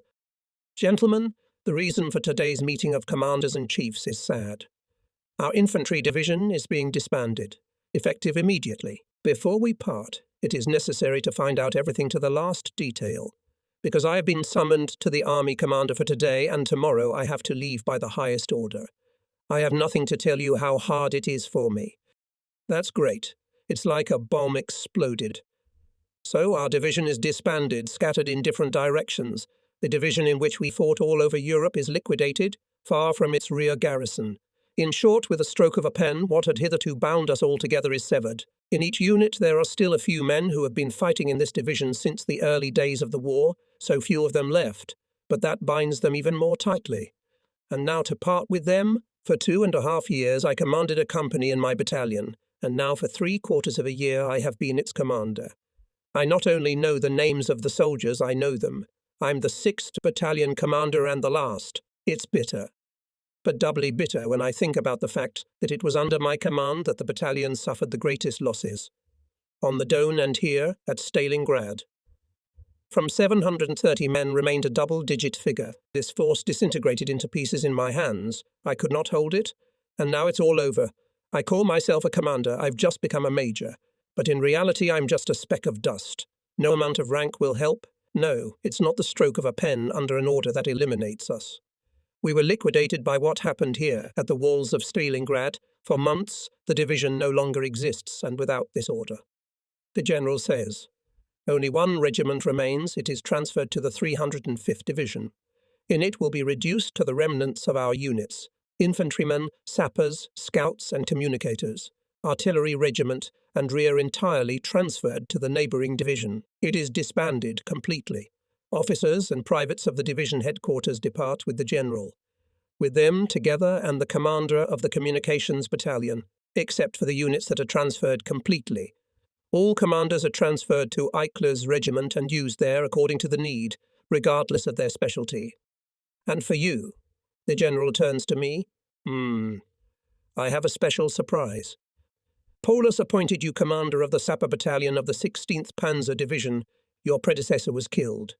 Gentlemen, the reason for today's meeting of commanders and chiefs is sad. Our infantry division is being disbanded, effective immediately. Before we part, it is necessary to find out everything to the last detail. Because I have been summoned to the army commander for today, and tomorrow I have to leave by the highest order. I have nothing to tell you how hard it is for me. That's great. It's like a bomb exploded. So our division is disbanded, scattered in different directions. The division in which we fought all over Europe is liquidated, far from its rear garrison. In short, with a stroke of a pen, what had hitherto bound us all together is severed. In each unit there are still a few men who have been fighting in this division since the early days of the war, so few of them left, but that binds them even more tightly. And now to part with them? For 2.5 years I commanded a company in my battalion, and now for 3/4 of a year I have been its commander. I not only know the names of the soldiers, I know them. I'm the 6th Battalion commander and the last. It's bitter. But doubly bitter when I think about the fact that it was under my command that the battalion suffered the greatest losses. On the Don and here, at Stalingrad. From 730 men remained a double-digit figure. This force disintegrated into pieces in my hands. I could not hold it, and now it's all over. I call myself a commander. I've just become a major. But in reality I'm just a speck of dust. No amount of rank will help. No, it's not the stroke of a pen under an order that eliminates us. We were liquidated by what happened here, at the walls of Stalingrad. For months, the division no longer exists, and without this order. The general says, only one regiment remains. It is transferred to the 305th Division. In it will be reduced to the remnants of our units, infantrymen, sappers, scouts and communicators, artillery regiment, and rear entirely transferred to the neighbouring division. It is disbanded completely. Officers and privates of the division headquarters depart with the general. With them, together, and the commander of the communications battalion, except for the units that are transferred completely. All commanders are transferred to Eichler's regiment and used there according to the need, regardless of their specialty. And for you, the general turns to me, I have a special surprise. Paulus appointed you commander of the sapper battalion of the 16th Panzer Division. Your predecessor was killed.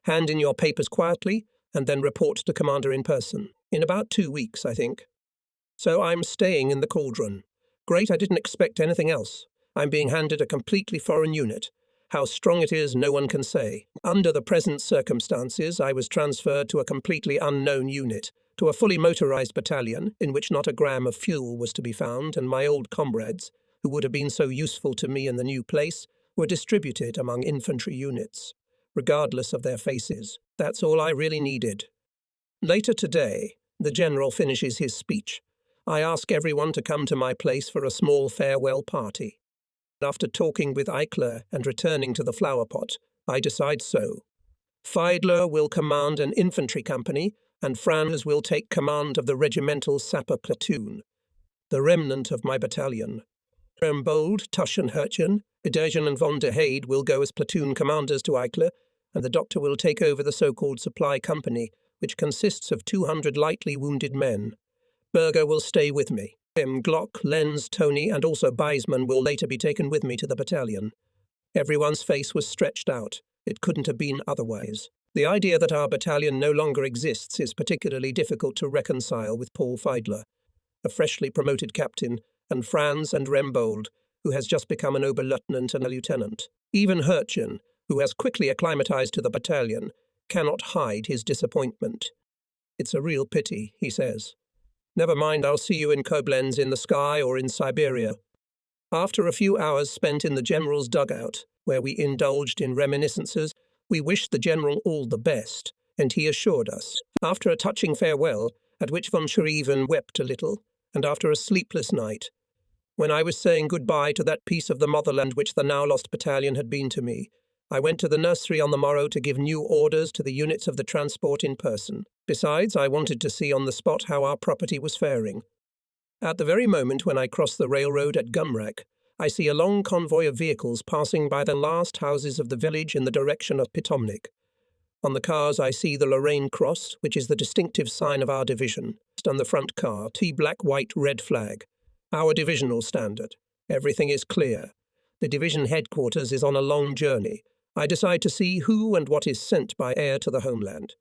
Hand in your papers quietly, and then report to commander in person. In about 2 weeks, I think. So I'm staying in the cauldron. Great, I didn't expect anything else. I'm being handed a completely foreign unit. How strong it is, no one can say. Under the present circumstances, I was transferred to a completely unknown unit, to a fully motorized battalion in which not a gram of fuel was to be found, and my old comrades, who would have been so useful to me in the new place, were distributed among infantry units, regardless of their faces. That's all I really needed. Later today, the general finishes his speech. I ask everyone to come to my place for a small farewell party. After talking with Eichler and returning to the flower pot, I decide so. Fiedler will command an infantry company, and Franz will take command of the regimental sapper platoon, the remnant of my battalion. Rembold, Tusch and Hertjen, Edergen and von der Heyde will go as platoon commanders to Eichler, and the doctor will take over the so-called supply company, which consists of 200 lightly wounded men. Berger will stay with me. Glock, Lenz, Tony, and also Beismann will later be taken with me to the battalion. Everyone's face was stretched out. It couldn't have been otherwise. The idea that our battalion no longer exists is particularly difficult to reconcile with Paul Fiedler, a freshly promoted captain, and Franz and Rembold, who has just become an Oberleutnant and a lieutenant. Even Hertjen, who has quickly acclimatized to the battalion, cannot hide his disappointment. It's a real pity, he says. Never mind, I'll see you in Koblenz, in the sky, or in Siberia. After a few hours spent in the general's dugout, where we indulged in reminiscences, we wished the general all the best, and he assured us. After a touching farewell, at which von Schreven wept a little, and after a sleepless night, when I was saying goodbye to that piece of the motherland which the now-lost battalion had been to me, I went to the nursery on the morrow to give new orders to the units of the transport in person. Besides, I wanted to see on the spot how our property was faring. At the very moment when I cross the railroad at Gumrak, I see a long convoy of vehicles passing by the last houses of the village in the direction of Pitomnik. On the cars I see the Lorraine Cross, which is the distinctive sign of our division. On the front car, T-black-white-red flag. Our divisional standard. Everything is clear. The division headquarters is on a long journey. I decide to see who and what is sent by air to the homeland.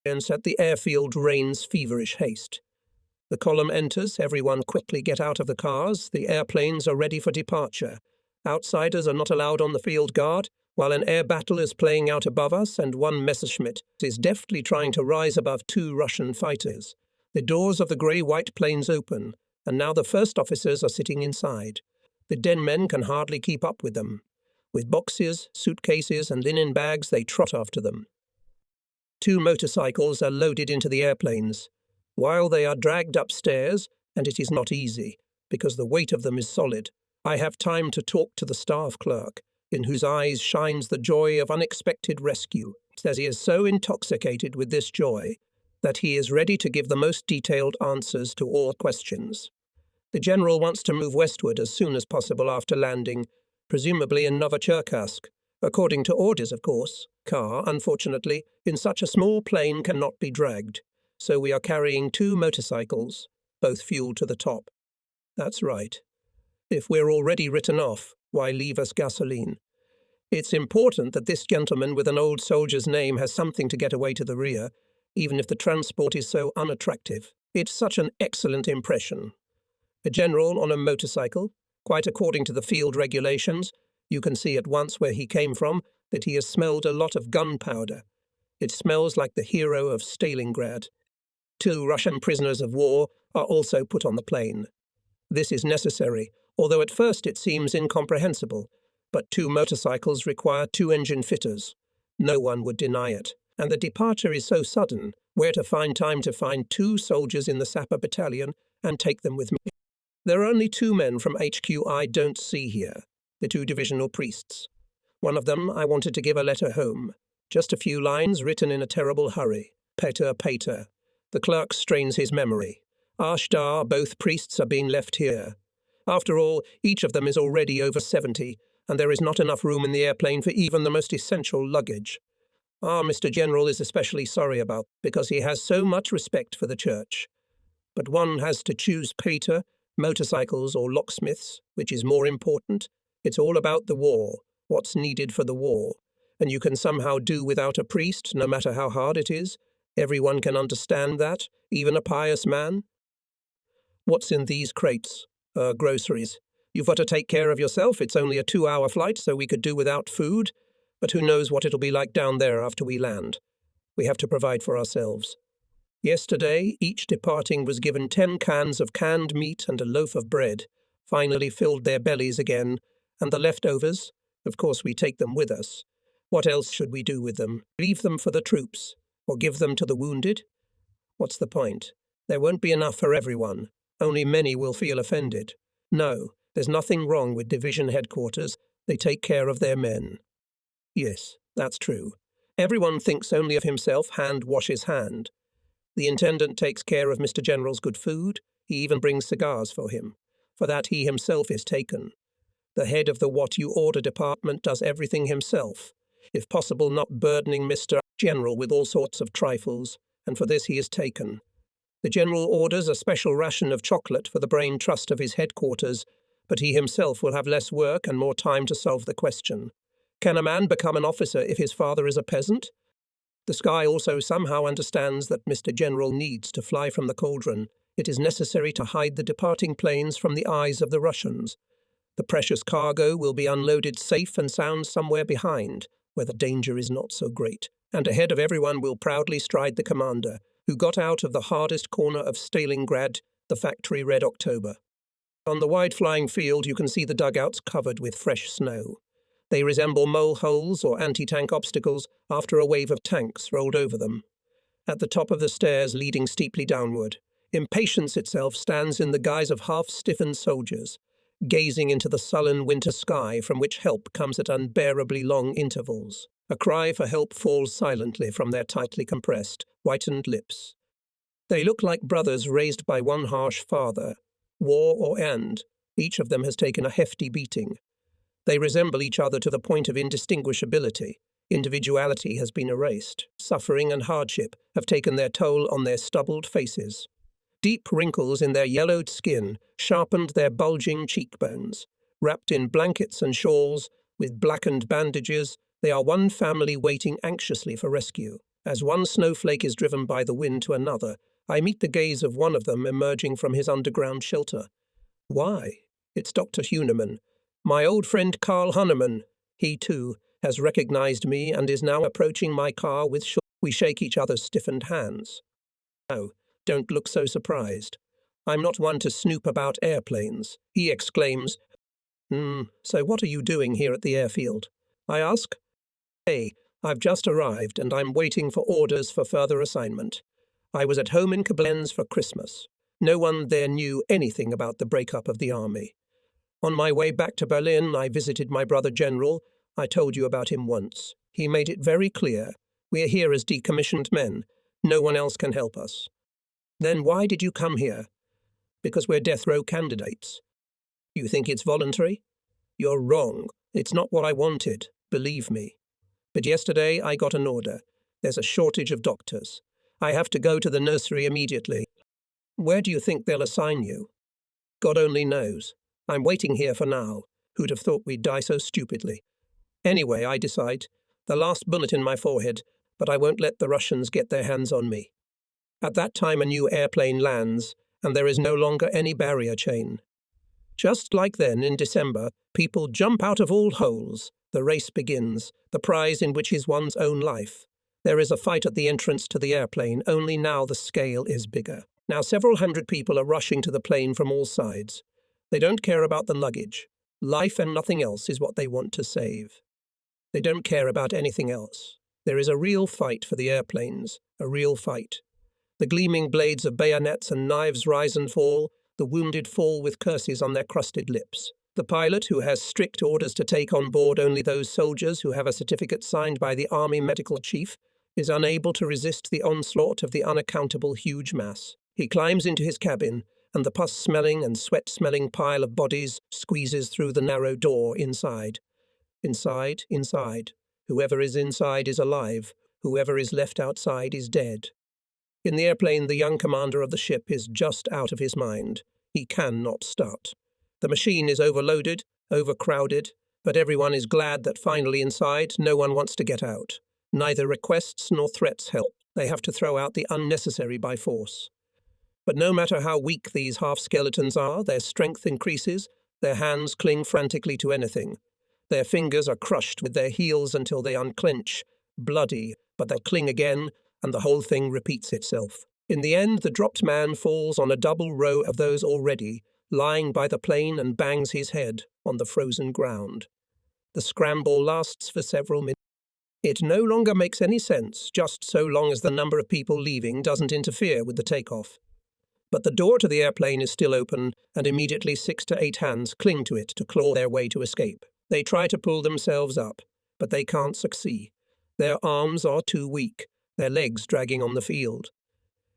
Hence at the airfield reigns feverish haste. The column enters, everyone quickly get out of the cars, the airplanes are ready for departure. Outsiders are not allowed on the field guard, while an air battle is playing out above us and one Messerschmitt is deftly trying to rise above 2 Russian fighters. The doors of the grey-white planes open, and now the first officers are sitting inside. The den men can hardly keep up with them. With boxes, suitcases, and linen bags, they trot after them. 2 motorcycles are loaded into the airplanes. While they are dragged upstairs, and it is not easy, because the weight of them is solid, I have time to talk to the staff clerk, in whose eyes shines the joy of unexpected rescue. Says he is so intoxicated with this joy that he is ready to give the most detailed answers to all questions. The general wants to move westward as soon as possible after landing, presumably in Novocherkassk. According to orders, of course. Car, unfortunately, in such a small plane cannot be dragged, so we are carrying 2 motorcycles, both fueled to the top. That's right. If we're already written off, why leave us gasoline? It's important that this gentleman with an old soldier's name has something to get away to the rear, even if the transport is so unattractive. It's such an excellent impression. A general on a motorcycle, quite according to the field regulations. You can see at once where he came from, that he has smelled a lot of gunpowder. It smells like the hero of Stalingrad. 2 Russian prisoners of war are also put on the plane. This is necessary, although at first it seems incomprehensible. But 2 motorcycles require 2 engine fitters. No one would deny it. And the departure is so sudden, where to find time to find 2 soldiers in the sapper battalion and take them with me. There are only 2 men from HQ I don't see here, the 2 divisional priests. One of them I wanted to give a letter home. Just a few lines written in a terrible hurry. Pater, pater. The clerk strains his memory. Ashtar, both priests are being left here. After all, each of them is already over 70, and there is not enough room in the airplane for even the most essential luggage. Mr. General is especially sorry about, because he has so much respect for the church. But one has to choose pater, motorcycles or locksmiths, which is more important. It's all about the war, what's needed for the war. And you can somehow do without a priest, no matter how hard it is. Everyone can understand that, even a pious man. What's in these crates? Groceries. You've got to take care of yourself. It's only a 2-hour flight, so we could do without food. But who knows what it'll be like down there after we land. We have to provide for ourselves. Yesterday, each departing was given 10 cans of canned meat and a loaf of bread, finally filled their bellies again, and the leftovers, of course we take them with us. What else should we do with them? Leave them for the troops? Or give them to the wounded? What's the point? There won't be enough for everyone. Only many will feel offended. No, there's nothing wrong with division headquarters. They take care of their men. Yes, that's true. Everyone thinks only of himself, hand washes hand. The intendant takes care of Mr. General's good food. He even brings cigars for him. For that he himself is taken. The head of the What You Order department does everything himself, if possible not burdening Mr. General with all sorts of trifles, and for this he is taken. The General orders a special ration of chocolate for the brain trust of his headquarters, but he himself will have less work and more time to solve the question. Can a man become an officer if his father is a peasant? The sky also somehow understands that Mr. General needs to fly from the cauldron. It is necessary to hide the departing planes from the eyes of the Russians. The precious cargo will be unloaded safe and sound somewhere behind, where the danger is not so great. And ahead of everyone will proudly stride the commander, who got out of the hardest corner of Stalingrad, the factory Red October. On the wide-flying field you can see the dugouts covered with fresh snow. They resemble mole holes or anti-tank obstacles after a wave of tanks rolled over them. At the top of the stairs leading steeply downward, impatience itself stands in the guise of half-stiffened soldiers, gazing into the sullen winter sky from which help comes at unbearably long intervals. A cry for help falls silently from their tightly compressed, whitened lips. They look like brothers raised by one harsh father. War or end, each of them has taken a hefty beating. They resemble each other to the point of indistinguishability. Individuality has been erased. Suffering and hardship have taken their toll on their stubbled faces. Deep wrinkles in their yellowed skin sharpened their bulging cheekbones. Wrapped in blankets and shawls, with blackened bandages, they are one family waiting anxiously for rescue. As one snowflake is driven by the wind to another, I meet the gaze of one of them emerging from his underground shelter. Why? It's Dr. Huneman. My old friend Karl Hunneman. He, too, has recognized me and is now approaching my car with We shake each other's stiffened hands. No, don't look so surprised. I'm not one to snoop about airplanes, he exclaims. So what are you doing here at the airfield? I ask. Hey, I've just arrived and I'm waiting for orders for further assignment. I was at home in Koblenz for Christmas. No one there knew anything about the breakup of the army. On my way back to Berlin, I visited my brother General. I told you about him once. He made it very clear. We're here as decommissioned men. No one else can help us. Then why did you come here? Because we're death row candidates. You think it's voluntary? You're wrong. It's not what I wanted, believe me. But yesterday I got an order. There's a shortage of doctors. I have to go to the nursery immediately. Where do you think they'll assign you? God only knows. I'm waiting here for now. Who'd have thought we'd die so stupidly? Anyway, I decide. The last bullet in my forehead, but I won't let the Russians get their hands on me. At that time a new airplane lands, and there is no longer any barrier chain. Just like then, in December, people jump out of all holes. The race begins, the prize in which is one's own life. There is a fight at the entrance to the airplane, only now the scale is bigger. Now several hundred people are rushing to the plane from all sides. They don't care about the luggage. Life and nothing else is what they want to save. They don't care about anything else. There is a real fight for the airplanes, a real fight. The gleaming blades of bayonets and knives rise and fall. The wounded fall with curses on their crusted lips. The pilot, who has strict orders to take on board only those soldiers who have a certificate signed by the Army Medical Chief, is unable to resist the onslaught of the unaccountable huge mass. He climbs into his cabin, and the pus-smelling and sweat-smelling pile of bodies squeezes through the narrow door inside. Inside, inside. Whoever is inside is alive. Whoever is left outside is dead. In the airplane, the young commander of the ship is just out of his mind. He cannot start. The machine is overloaded, overcrowded, but everyone is glad that finally inside, no one wants to get out. Neither requests nor threats help. They have to throw out the unnecessary by force. But no matter how weak these half-skeletons are, their strength increases, their hands cling frantically to anything. Their fingers are crushed with their heels until they unclench, bloody, but they cling again, and the whole thing repeats itself. In the end, the dropped man falls on a double row of those already, lying by the plane, and bangs his head on the frozen ground. The scramble lasts for several minutes. It no longer makes any sense, just so long as the number of people leaving doesn't interfere with the takeoff. But the door to the airplane is still open, and immediately 6 to 8 hands cling to it to claw their way to escape. They try to pull themselves up, but they can't succeed. Their arms are too weak, their legs dragging on the field.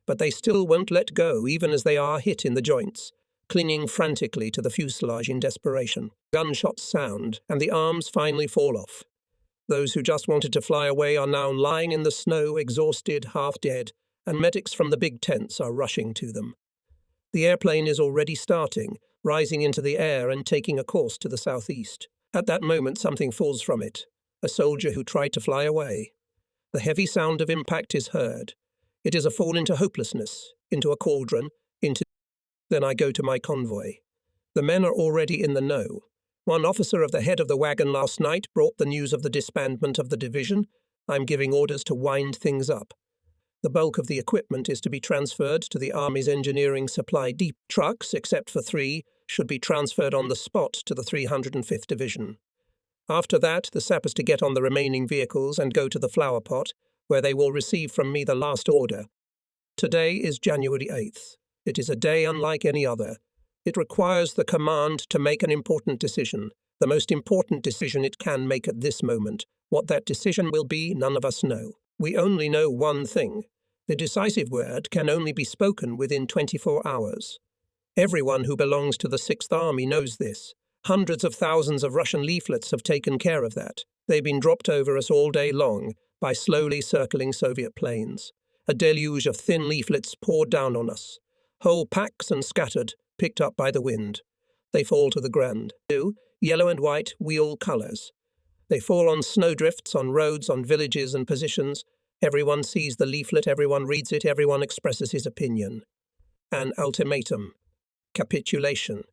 But they still won't let go, even as they are hit in the joints, clinging frantically to the fuselage in desperation. Gunshots sound, and the arms finally fall off. Those who just wanted to fly away are now lying in the snow, exhausted, half dead, and medics from the big tents are rushing to them. The airplane is already starting, rising into the air and taking a course to the southeast. At that moment, something falls from it, a soldier who tried to fly away. The heavy sound of impact is heard. It is a fall into hopelessness, into a cauldron, into... Then I go to my convoy. The men are already in the know. One officer of the head of the wagon last night brought the news of the disbandment of the division. I'm giving orders to wind things up. The bulk of the equipment is to be transferred to the Army's engineering supply depot. Trucks, except for 3, should be transferred on the spot to the 305th Division. After that, the sappers to get on the remaining vehicles and go to the flower pot, where they will receive from me the last order. Today is January 8th. It is a day unlike any other. It requires the command to make an important decision, the most important decision it can make at this moment. What that decision will be, none of us know. We only know one thing. The decisive word can only be spoken within 24 hours. Everyone who belongs to the 6th Army knows this. Hundreds of thousands of Russian leaflets have taken care of that. They've been dropped over us all day long by slowly circling Soviet planes. A deluge of thin leaflets poured down on us. Whole packs and scattered, picked up by the wind. They fall to the ground. Yellow and white, wheel colours. They fall on snowdrifts, on roads, on villages and positions. Everyone sees the leaflet, everyone reads it, everyone expresses his opinion. An ultimatum. Capitulation.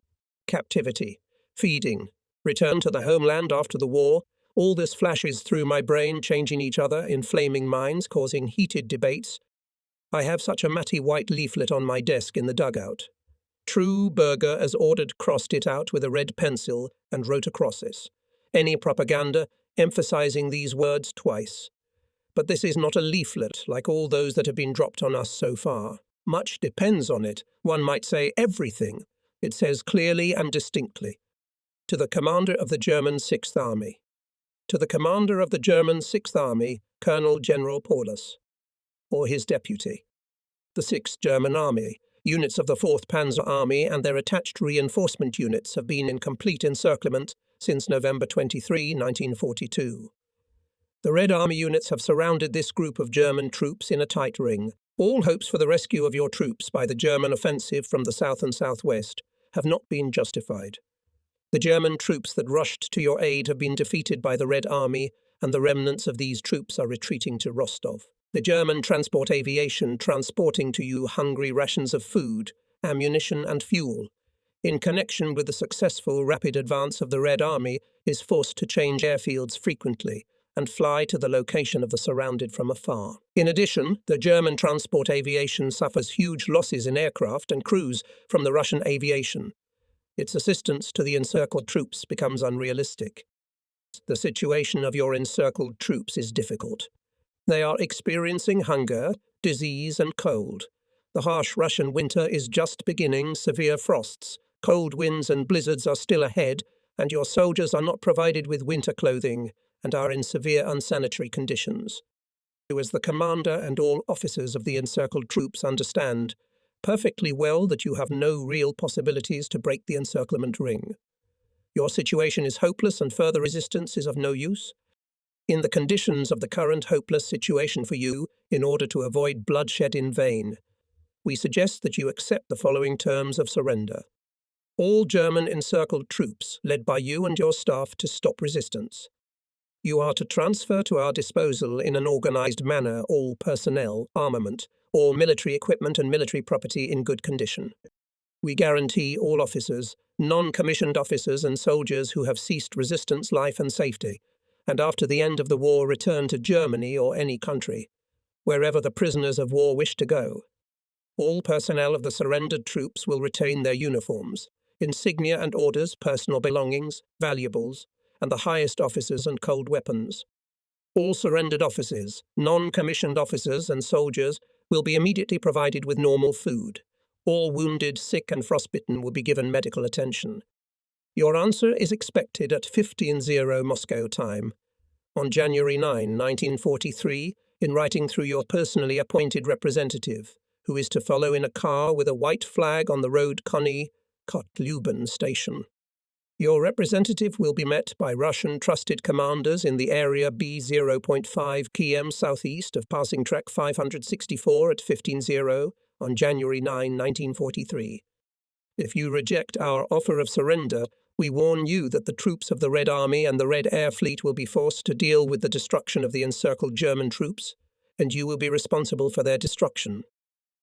Captivity. Feeding. Return to the homeland after the war. All this flashes through my brain, changing each other, inflaming minds, causing heated debates. I have such a matty white leaflet on my desk in the dugout. True Berger, as ordered, crossed it out with a red pencil and wrote across it. Any propaganda, emphasizing these words twice. But this is not a leaflet like all those that have been dropped on us so far. Much depends on it, one might say everything. It says clearly and distinctly, to the commander of the German 6th Army. To the commander of the German 6th Army, Colonel General Paulus, or his deputy. The 6th German Army, units of the 4th Panzer Army and their attached reinforcement units have been in complete encirclement since November 23, 1942. The Red Army units have surrounded this group of German troops in a tight ring. All hopes for the rescue of your troops by the German offensive from the south and southwest have not been justified. The German troops that rushed to your aid have been defeated by the Red Army, and the remnants of these troops are retreating to Rostov. The German transport aviation transporting to you hungry rations of food, ammunition and fuel, in connection with the successful rapid advance of the Red Army, is forced to change airfields frequently and fly to the location of the surrounded from afar. In addition, the German transport aviation suffers huge losses in aircraft and crews from the Russian aviation. Its assistance to the encircled troops becomes unrealistic. The situation of your encircled troops is difficult. They are experiencing hunger, disease and cold. The harsh Russian winter is just beginning, severe frosts, cold winds and blizzards are still ahead, and your soldiers are not provided with winter clothing and are in severe unsanitary conditions. You, as the commander and all officers of the encircled troops, understand perfectly well that you have no real possibilities to break the encirclement ring. Your situation is hopeless and further resistance is of no use. In the conditions of the current hopeless situation for you, in order to avoid bloodshed in vain, we suggest that you accept the following terms of surrender. All German encircled troops, led by you and your staff, to stop resistance. You are to transfer to our disposal in an organized manner all personnel, armament, all military equipment and military property in good condition. We guarantee all officers, non-commissioned officers and soldiers who have ceased resistance life and safety, and after the end of the war return to Germany or any country, wherever the prisoners of war wish to go. All personnel of the surrendered troops will retain their uniforms, insignia and orders, personal belongings, valuables, and the highest officers and cold weapons. All surrendered officers, non-commissioned officers and soldiers will be immediately provided with normal food. All wounded, sick and frostbitten will be given medical attention. Your answer is expected at 15:00 Moscow time, on January 9, 1943, in writing through your personally appointed representative, who is to follow in a car with a white flag on the road Kotluban station. Your representative will be met by Russian trusted commanders in the area B0.5 km southeast of passing track 564 at 15:00 on January 9, 1943. If you reject our offer of surrender, we warn you that the troops of the Red Army and the Red Air Fleet will be forced to deal with the destruction of the encircled German troops, and you will be responsible for their destruction.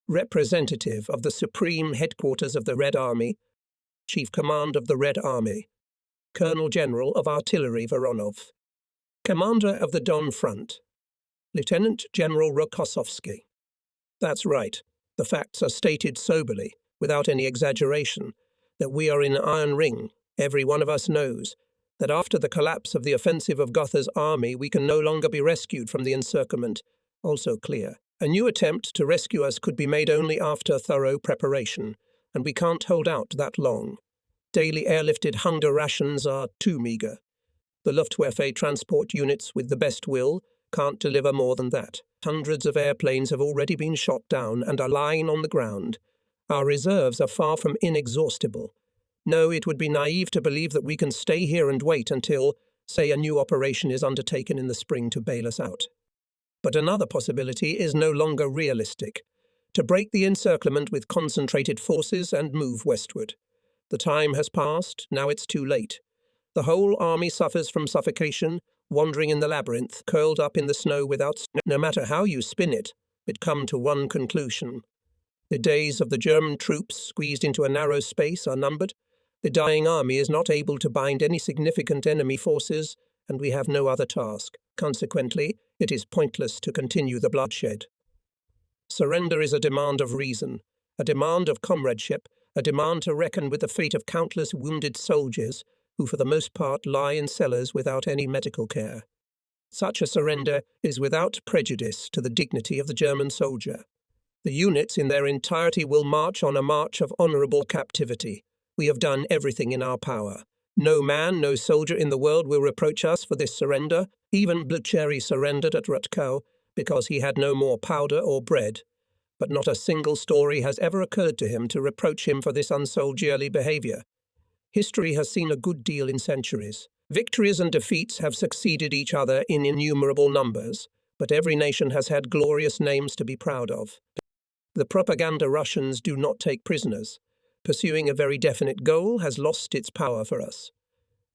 Representative of the Supreme Headquarters of the Red Army, Chief Command of the Red Army, Colonel General of Artillery Voronov, Commander of the Don Front, Lieutenant General Rokossovsky. That's right, the facts are stated soberly, without any exaggeration, that we are in an iron ring. Every one of us knows that after the collapse of the offensive of Gotha's army, we can no longer be rescued from the encirclement. Also clear, a new attempt to rescue us could be made only after thorough preparation, and we can't hold out that long. Daily airlifted hunger rations are too meagre. The Luftwaffe transport units, with the best will, can't deliver more than that. Hundreds of airplanes have already been shot down and are lying on the ground. Our reserves are far from inexhaustible. No, it would be naive to believe that we can stay here and wait until, say, a new operation is undertaken in the spring to bail us out. But another possibility is no longer realistic: to break the encirclement with concentrated forces and move westward. The time has passed, now it's too late. The whole army suffers from suffocation, wandering in the labyrinth, curled up in the snow without no matter how you spin it come to one conclusion. The days of the German troops squeezed into a narrow space are numbered. The dying army is not able to bind any significant enemy forces, and we have no other task. Consequently, it is pointless to continue the bloodshed. Surrender is a demand of reason, a demand of comradeship, a demand to reckon with the fate of countless wounded soldiers who for the most part lie in cellars without any medical care. Such a surrender is without prejudice to the dignity of the German soldier. The units in their entirety will march on a march of honourable captivity. We have done everything in our power. No man, no soldier in the world will reproach us for this surrender. Even Blucherry surrendered at Rutkow because he had no more powder or bread. But not a single story has ever occurred to him to reproach him for this unsoldierly behaviour. History has seen a good deal in centuries. Victories and defeats have succeeded each other in innumerable numbers, but every nation has had glorious names to be proud of. The propaganda Russians do not take prisoners. Pursuing a very definite goal has lost its power for us.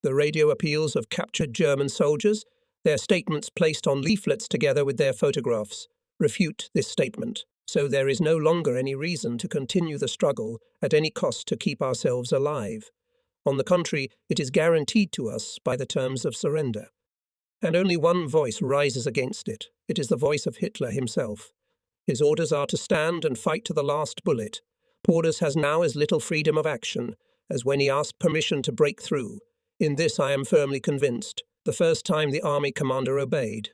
The radio appeals of captured German soldiers, their statements placed on leaflets together with their photographs, refute this statement. So there is no longer any reason to continue the struggle at any cost to keep ourselves alive. On the contrary, it is guaranteed to us by the terms of surrender. And only one voice rises against it. It is the voice of Hitler himself. His orders are to stand and fight to the last bullet. Porras has now as little freedom of action as when he asked permission to break through. In this I am firmly convinced, the first time the army commander obeyed.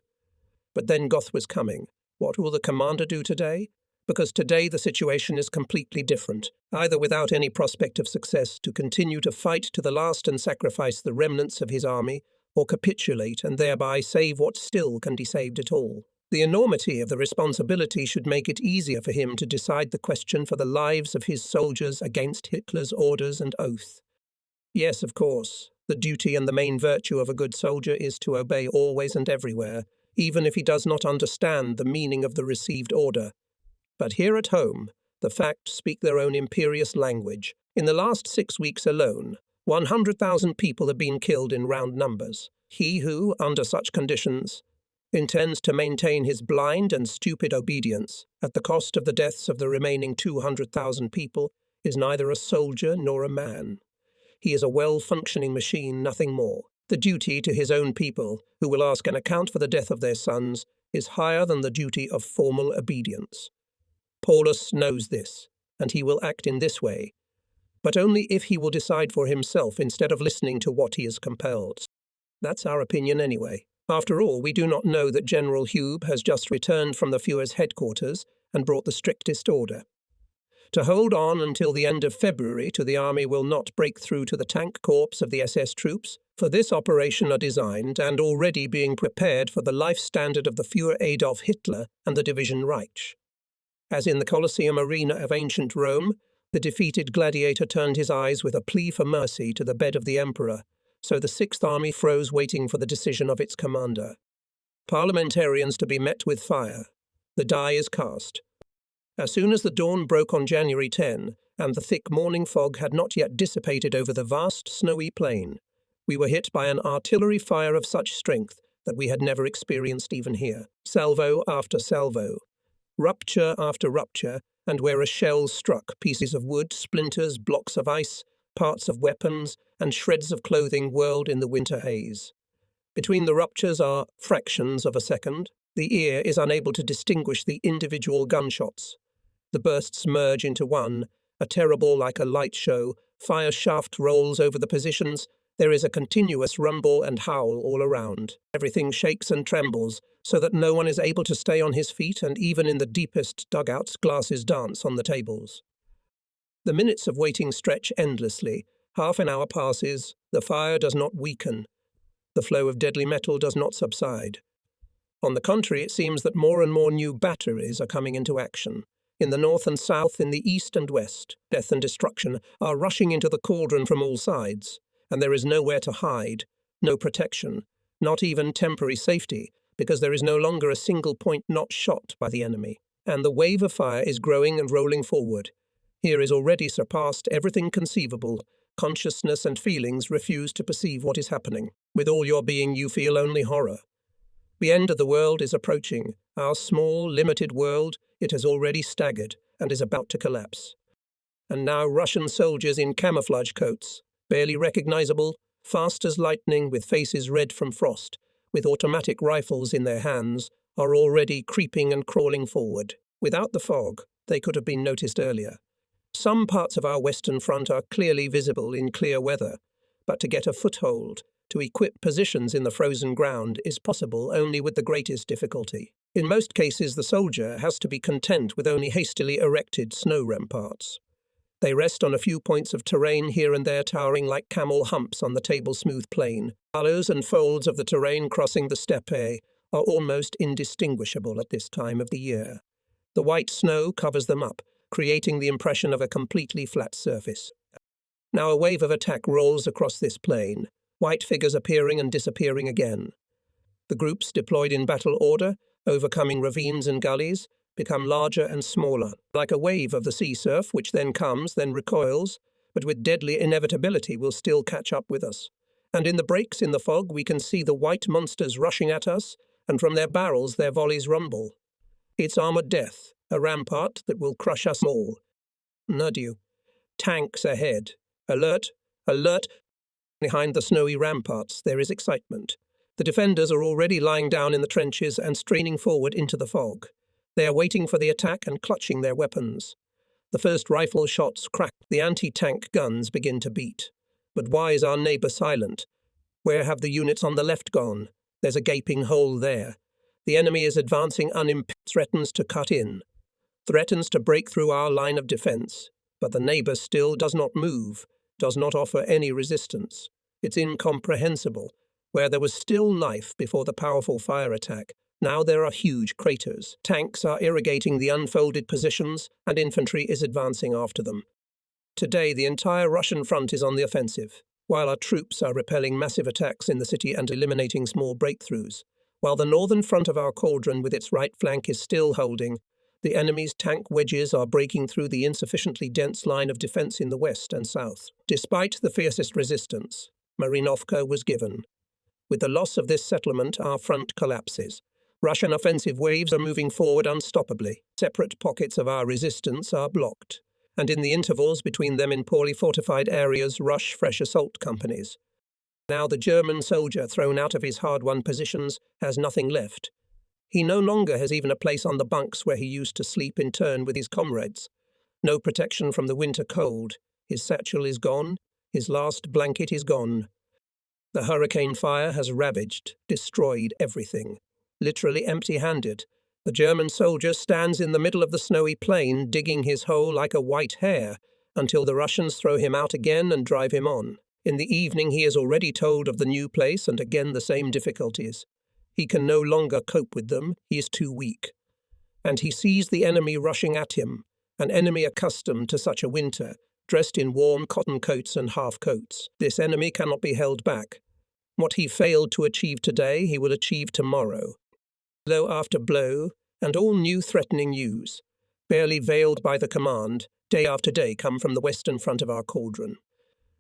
But then Goth was coming. What will the commander do today? Because today the situation is completely different, either without any prospect of success to continue to fight to the last and sacrifice the remnants of his army, or capitulate and thereby save what still can be saved at all. The enormity of the responsibility should make it easier for him to decide the question for the lives of his soldiers against Hitler's orders and oath. Yes, of course, the duty and the main virtue of a good soldier is to obey always and everywhere, even if he does not understand the meaning of the received order. But here at home, the facts speak their own imperious language. In the last 6 weeks alone, 100,000 people have been killed in round numbers. He who, under such conditions, intends to maintain his blind and stupid obedience at the cost of the deaths of the remaining 200,000 people is neither a soldier nor a man. He is a well-functioning machine, nothing more. The duty to his own people, who will ask an account for the death of their sons, is higher than the duty of formal obedience. Paulus knows this, and he will act in this way, but only if he will decide for himself instead of listening to what he is compelled. That's our opinion anyway. After all, we do not know that General Hube has just returned from the Führer's headquarters and brought the strictest order. To hold on until the end of February to the army will not break through to the tank corps of the SS troops. For this operation are designed and already being prepared for the life standard of the Führer Adolf Hitler and the Division Reich. As in the Colosseum arena of ancient Rome, the defeated gladiator turned his eyes with a plea for mercy to the bed of the emperor, so the Sixth Army froze waiting for the decision of its commander. Parliamentarians to be met with fire. The die is cast. As soon as the dawn broke on January 10, and the thick morning fog had not yet dissipated over the vast snowy plain, we were hit by an artillery fire of such strength that we had never experienced even here. Salvo after salvo, rupture after rupture, and where a shell struck, pieces of wood, splinters, blocks of ice, parts of weapons, and shreds of clothing whirled in the winter haze. Between the ruptures are fractions of a second. The ear is unable to distinguish the individual gunshots. The bursts merge into one, a terrible like a light show. Fire shaft rolls over the positions. There is a continuous rumble and howl all around. Everything shakes and trembles, so that no one is able to stay on his feet, and even in the deepest dugouts glasses dance on the tables. The minutes of waiting stretch endlessly. Half an hour passes. The fire does not weaken. The flow of deadly metal does not subside. On the contrary, it seems that more and more new batteries are coming into action. In the north and south, in the east and west, death and destruction are rushing into the cauldron from all sides, and there is nowhere to hide, no protection, not even temporary safety, because there is no longer a single point not shot by the enemy, and the wave of fire is growing and rolling forward. Here is already surpassed everything conceivable. Consciousness and feelings refuse to perceive what is happening. With all your being you feel only horror. The end of the world is approaching. Our small, limited world, it has already staggered and is about to collapse. And now Russian soldiers in camouflage coats, barely recognizable, fast as lightning with faces red from frost, with automatic rifles in their hands, are already creeping and crawling forward. Without the fog, they could have been noticed earlier. Some parts of our western front are clearly visible in clear weather, but to get a foothold, to equip positions in the frozen ground, is possible only with the greatest difficulty. In most cases, the soldier has to be content with only hastily erected snow ramparts. They rest on a few points of terrain here and there, towering like camel humps on the table-smooth plain. Hollows and folds of the terrain crossing the steppe are almost indistinguishable at this time of the year. The white snow covers them up, creating the impression of a completely flat surface. Now a wave of attack rolls across this plain, white figures appearing and disappearing again. The groups deployed in battle order, overcoming ravines and gullies, become larger and smaller, like a wave of the sea surf which then comes, then recoils, but with deadly inevitability will still catch up with us. And in the breaks in the fog we can see the white monsters rushing at us, and from their barrels their volleys rumble. It's armoured death, a rampart that will crush us all. Adieu. Tanks ahead. Alert, alert. Behind the snowy ramparts there is excitement. The defenders are already lying down in the trenches and straining forward into the fog. They are waiting for the attack and clutching their weapons. The first rifle shots crack. The anti-tank guns begin to beat. But why is our neighbour silent? Where have the units on the left gone? There's a gaping hole there. The enemy is advancing unimpeded, threatens to cut in. threatens to break through our line of defense, but the neighbor still does not move, does not offer any resistance. It's incomprehensible. Where there was still life before the powerful fire attack, now there are huge craters. Tanks are irrigating the unfolded positions, and infantry is advancing after them. Today, the entire Russian front is on the offensive, while our troops are repelling massive attacks in the city and eliminating small breakthroughs. While the northern front of our cauldron with its right flank is still holding, the enemy's tank wedges are breaking through the insufficiently dense line of defense in the west and south. Despite the fiercest resistance, Marinovka was given. With the loss of this settlement, our front collapses. Russian offensive waves are moving forward unstoppably. Separate pockets of our resistance are blocked, and in the intervals between them in poorly fortified areas rush fresh assault companies. Now the German soldier, thrown out of his hard-won positions, has nothing left. He no longer has even a place on the bunks where he used to sleep in turn with his comrades. No protection from the winter cold. His satchel is gone. His last blanket is gone. The hurricane fire has ravaged, destroyed everything. Literally empty-handed, the German soldier stands in the middle of the snowy plain, digging his hole like a white hare, until the Russians throw him out again and drive him on. In the evening he is already told of the new place and again the same difficulties. He can no longer cope with them, he is too weak. And he sees the enemy rushing at him, an enemy accustomed to such a winter, dressed in warm cotton coats and half-coats. This enemy cannot be held back. What he failed to achieve today, he will achieve tomorrow. Blow after blow, and all new threatening news, barely veiled by the command, day after day come from the western front of our cauldron.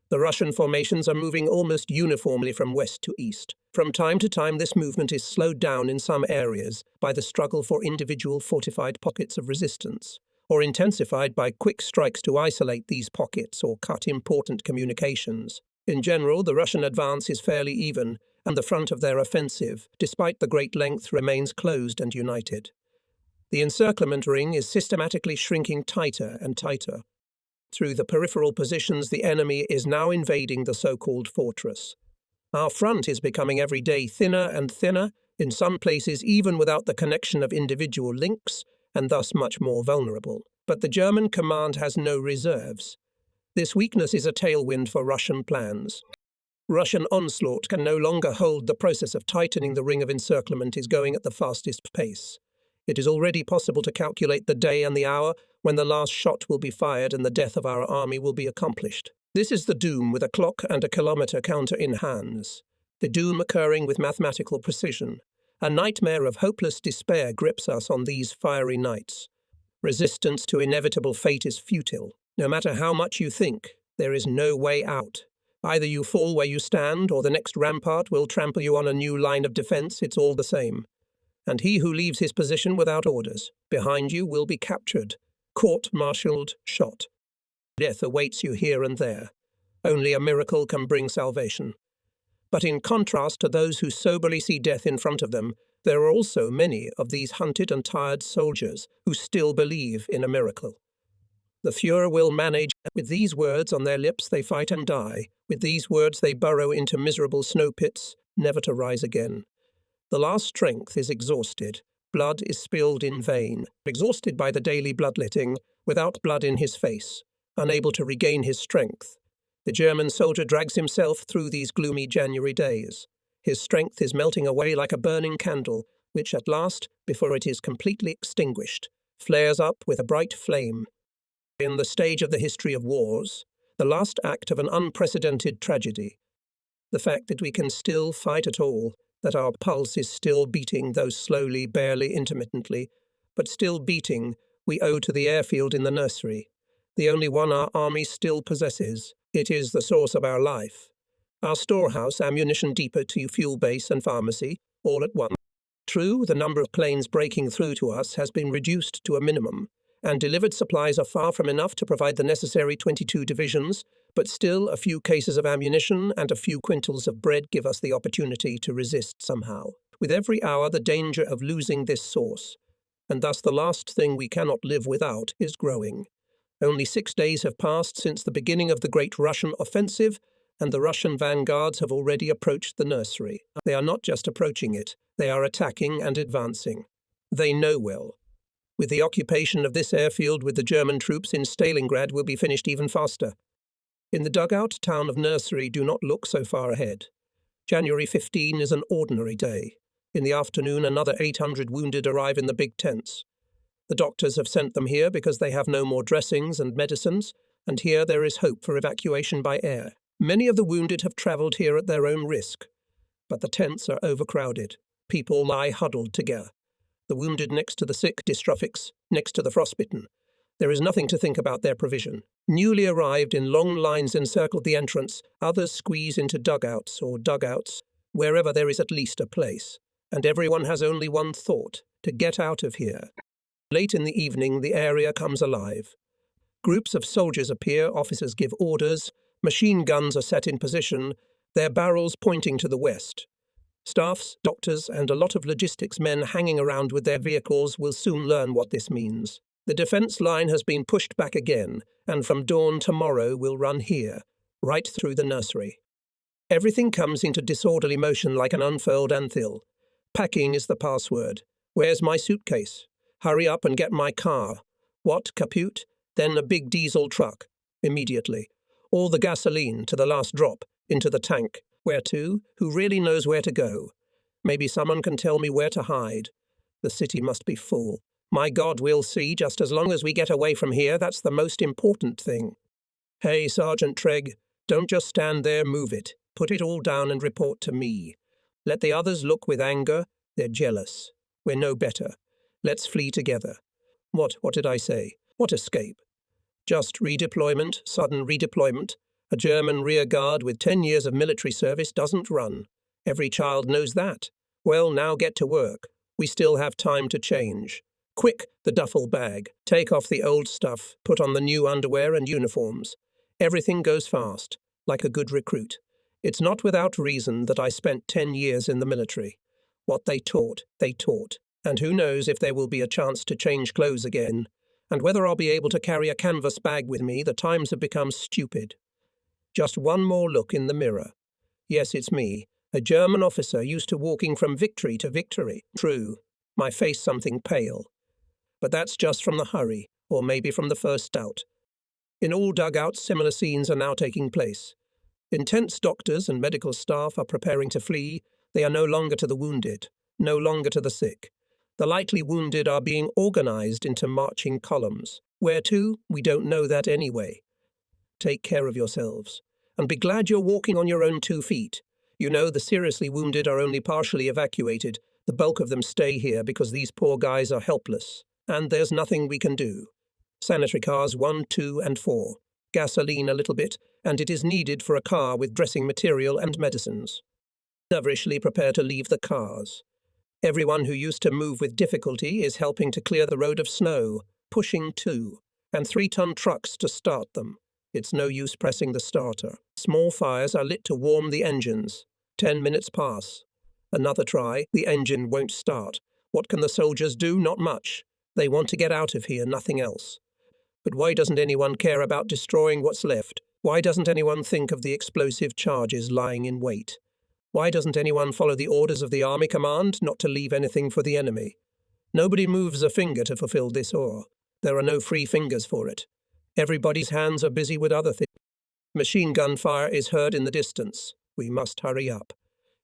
The Russian formations are moving almost uniformly from west to east. From time to time this movement is slowed down in some areas by the struggle for individual fortified pockets of resistance, or intensified by quick strikes to isolate these pockets or cut important communications. In general, the Russian advance is fairly even, and the front of their offensive, despite the great length, remains closed and united. The encirclement ring is systematically shrinking tighter and tighter. Through the peripheral positions, the enemy is now invading the so-called fortress. Our front is becoming every day thinner and thinner, in some places even without the connection of individual links, and thus much more vulnerable. But the German command has no reserves. This weakness is a tailwind for Russian plans. Russian onslaught can no longer hold. The process of tightening the ring of encirclement is going at the fastest pace. It is already possible to calculate the day and the hour when the last shot will be fired and the death of our army will be accomplished. This is the doom with a clock and a kilometre counter in hands. The doom occurring with mathematical precision. A nightmare of hopeless despair grips us on these fiery nights. Resistance to inevitable fate is futile. No matter how much you think, there is no way out. Either you fall where you stand, or the next rampart will trample you on a new line of defence. It's all the same. And he who leaves his position without orders behind you will be captured, court-martialed, shot. Death awaits you here and there. Only a miracle can bring salvation. But in contrast to those who soberly see death in front of them, there are also many of these hunted and tired soldiers who still believe in a miracle. The Führer will manage. With these words on their lips they fight and die. With these words they burrow into miserable snow pits, never to rise again. The last strength is exhausted. Blood is spilled in vain. Exhausted by the daily bloodletting, without blood in his face, unable to regain his strength, the German soldier drags himself through these gloomy January days. His strength is melting away like a burning candle, which at last, before it is completely extinguished, flares up with a bright flame. In the stage of the history of wars, the last act of an unprecedented tragedy, the fact that we can still fight at all, that our pulse is still beating, though slowly, barely, intermittently, but still beating, we owe to the airfield in the nursery, the only one our army still possesses. It is the source of our life. Our storehouse, ammunition depot to fuel base and pharmacy, all at once. True, the number of planes breaking through to us has been reduced to a minimum, and delivered supplies are far from enough to provide the necessary 22 divisions, but still a few cases of ammunition and a few quintals of bread give us the opportunity to resist somehow. With every hour the danger of losing this source, and thus the last thing we cannot live without, is growing. Only 6 days have passed since the beginning of the great Russian offensive, and the Russian vanguards have already approached the nursery. They are not just approaching it, they are attacking and advancing. They know well. With the occupation of this airfield with the German troops in Stalingrad will be finished even faster. In the dugout town of Nursery, do not look so far ahead. January 15 is an ordinary day. In the afternoon, another 800 wounded arrive in the big tents. The doctors have sent them here because they have no more dressings and medicines, and here there is hope for evacuation by air. Many of the wounded have travelled here at their own risk, but the tents are overcrowded. People lie huddled together. The wounded next to the sick, dystrophics next to the frostbitten. There is nothing to think about their provision. Newly arrived in long lines encircled the entrance, others squeeze into dugouts, wherever there is at least a place. And everyone has only one thought: to get out of here. Late in the evening, the area comes alive. Groups of soldiers appear, officers give orders, machine guns are set in position, their barrels pointing to the west. Staffs, doctors, and a lot of logistics men hanging around with their vehicles will soon learn what this means. The defence line has been pushed back again, and from dawn tomorrow will run here, right through the nursery. Everything comes into disorderly motion like an unfurled anthill. Packing is the password. Where's my suitcase? Hurry up and get my car. What, kaput? Then a big diesel truck. Immediately. All the gasoline, to the last drop, into the tank. Where to? Who really knows where to go? Maybe someone can tell me where to hide. The city must be full. My God, we'll see. Just as long as we get away from here, that's the most important thing. Hey, Sergeant Trigg, don't just stand there, move it. Put it all down and report to me. Let the others look with anger. They're jealous. We're no better. Let's flee together. What did I say? What escape? Just redeployment, sudden redeployment. A German rear guard with 10 years of military service doesn't run. Every child knows that. Well, now get to work. We still have time to change. Quick, the duffel bag. Take off the old stuff, put on the new underwear and uniforms. Everything goes fast, like a good recruit. It's not without reason that I spent 10 years in the military. What they taught, they taught. And who knows if there will be a chance to change clothes again. And whether I'll be able to carry a canvas bag with me, the times have become stupid. Just one more look in the mirror. Yes, it's me, a German officer used to walking from victory to victory. True, my face something pale. But that's just from the hurry, or maybe from the first doubt. In all dugouts, similar scenes are now taking place. Intense doctors and medical staff are preparing to flee. They are no longer to the wounded, no longer to the sick. The lightly wounded are being organized into marching columns. Where to? We don't know that anyway. Take care of yourselves, and be glad you're walking on your own 2 feet. You know, the seriously wounded are only partially evacuated. The bulk of them stay here because these poor guys are helpless. And there's nothing we can do. Sanitary cars 1, 2, and 4. Gasoline a little bit, and it is needed for a car with dressing material and medicines. Feverishly prepare to leave the cars. Everyone who used to move with difficulty is helping to clear the road of snow, pushing 2, and 3-ton trucks to start them. It's no use pressing the starter. Small fires are lit to warm the engines. 10 minutes pass. Another try, the engine won't start. What can the soldiers do? Not much. They want to get out of here, nothing else. But why doesn't anyone care about destroying what's left? Why doesn't anyone think of the explosive charges lying in wait? Why doesn't anyone follow the orders of the army command not to leave anything for the enemy? Nobody moves a finger to fulfill this order. There are no free fingers for it. Everybody's hands are busy with other things. Machine gun fire is heard in the distance. We must hurry up.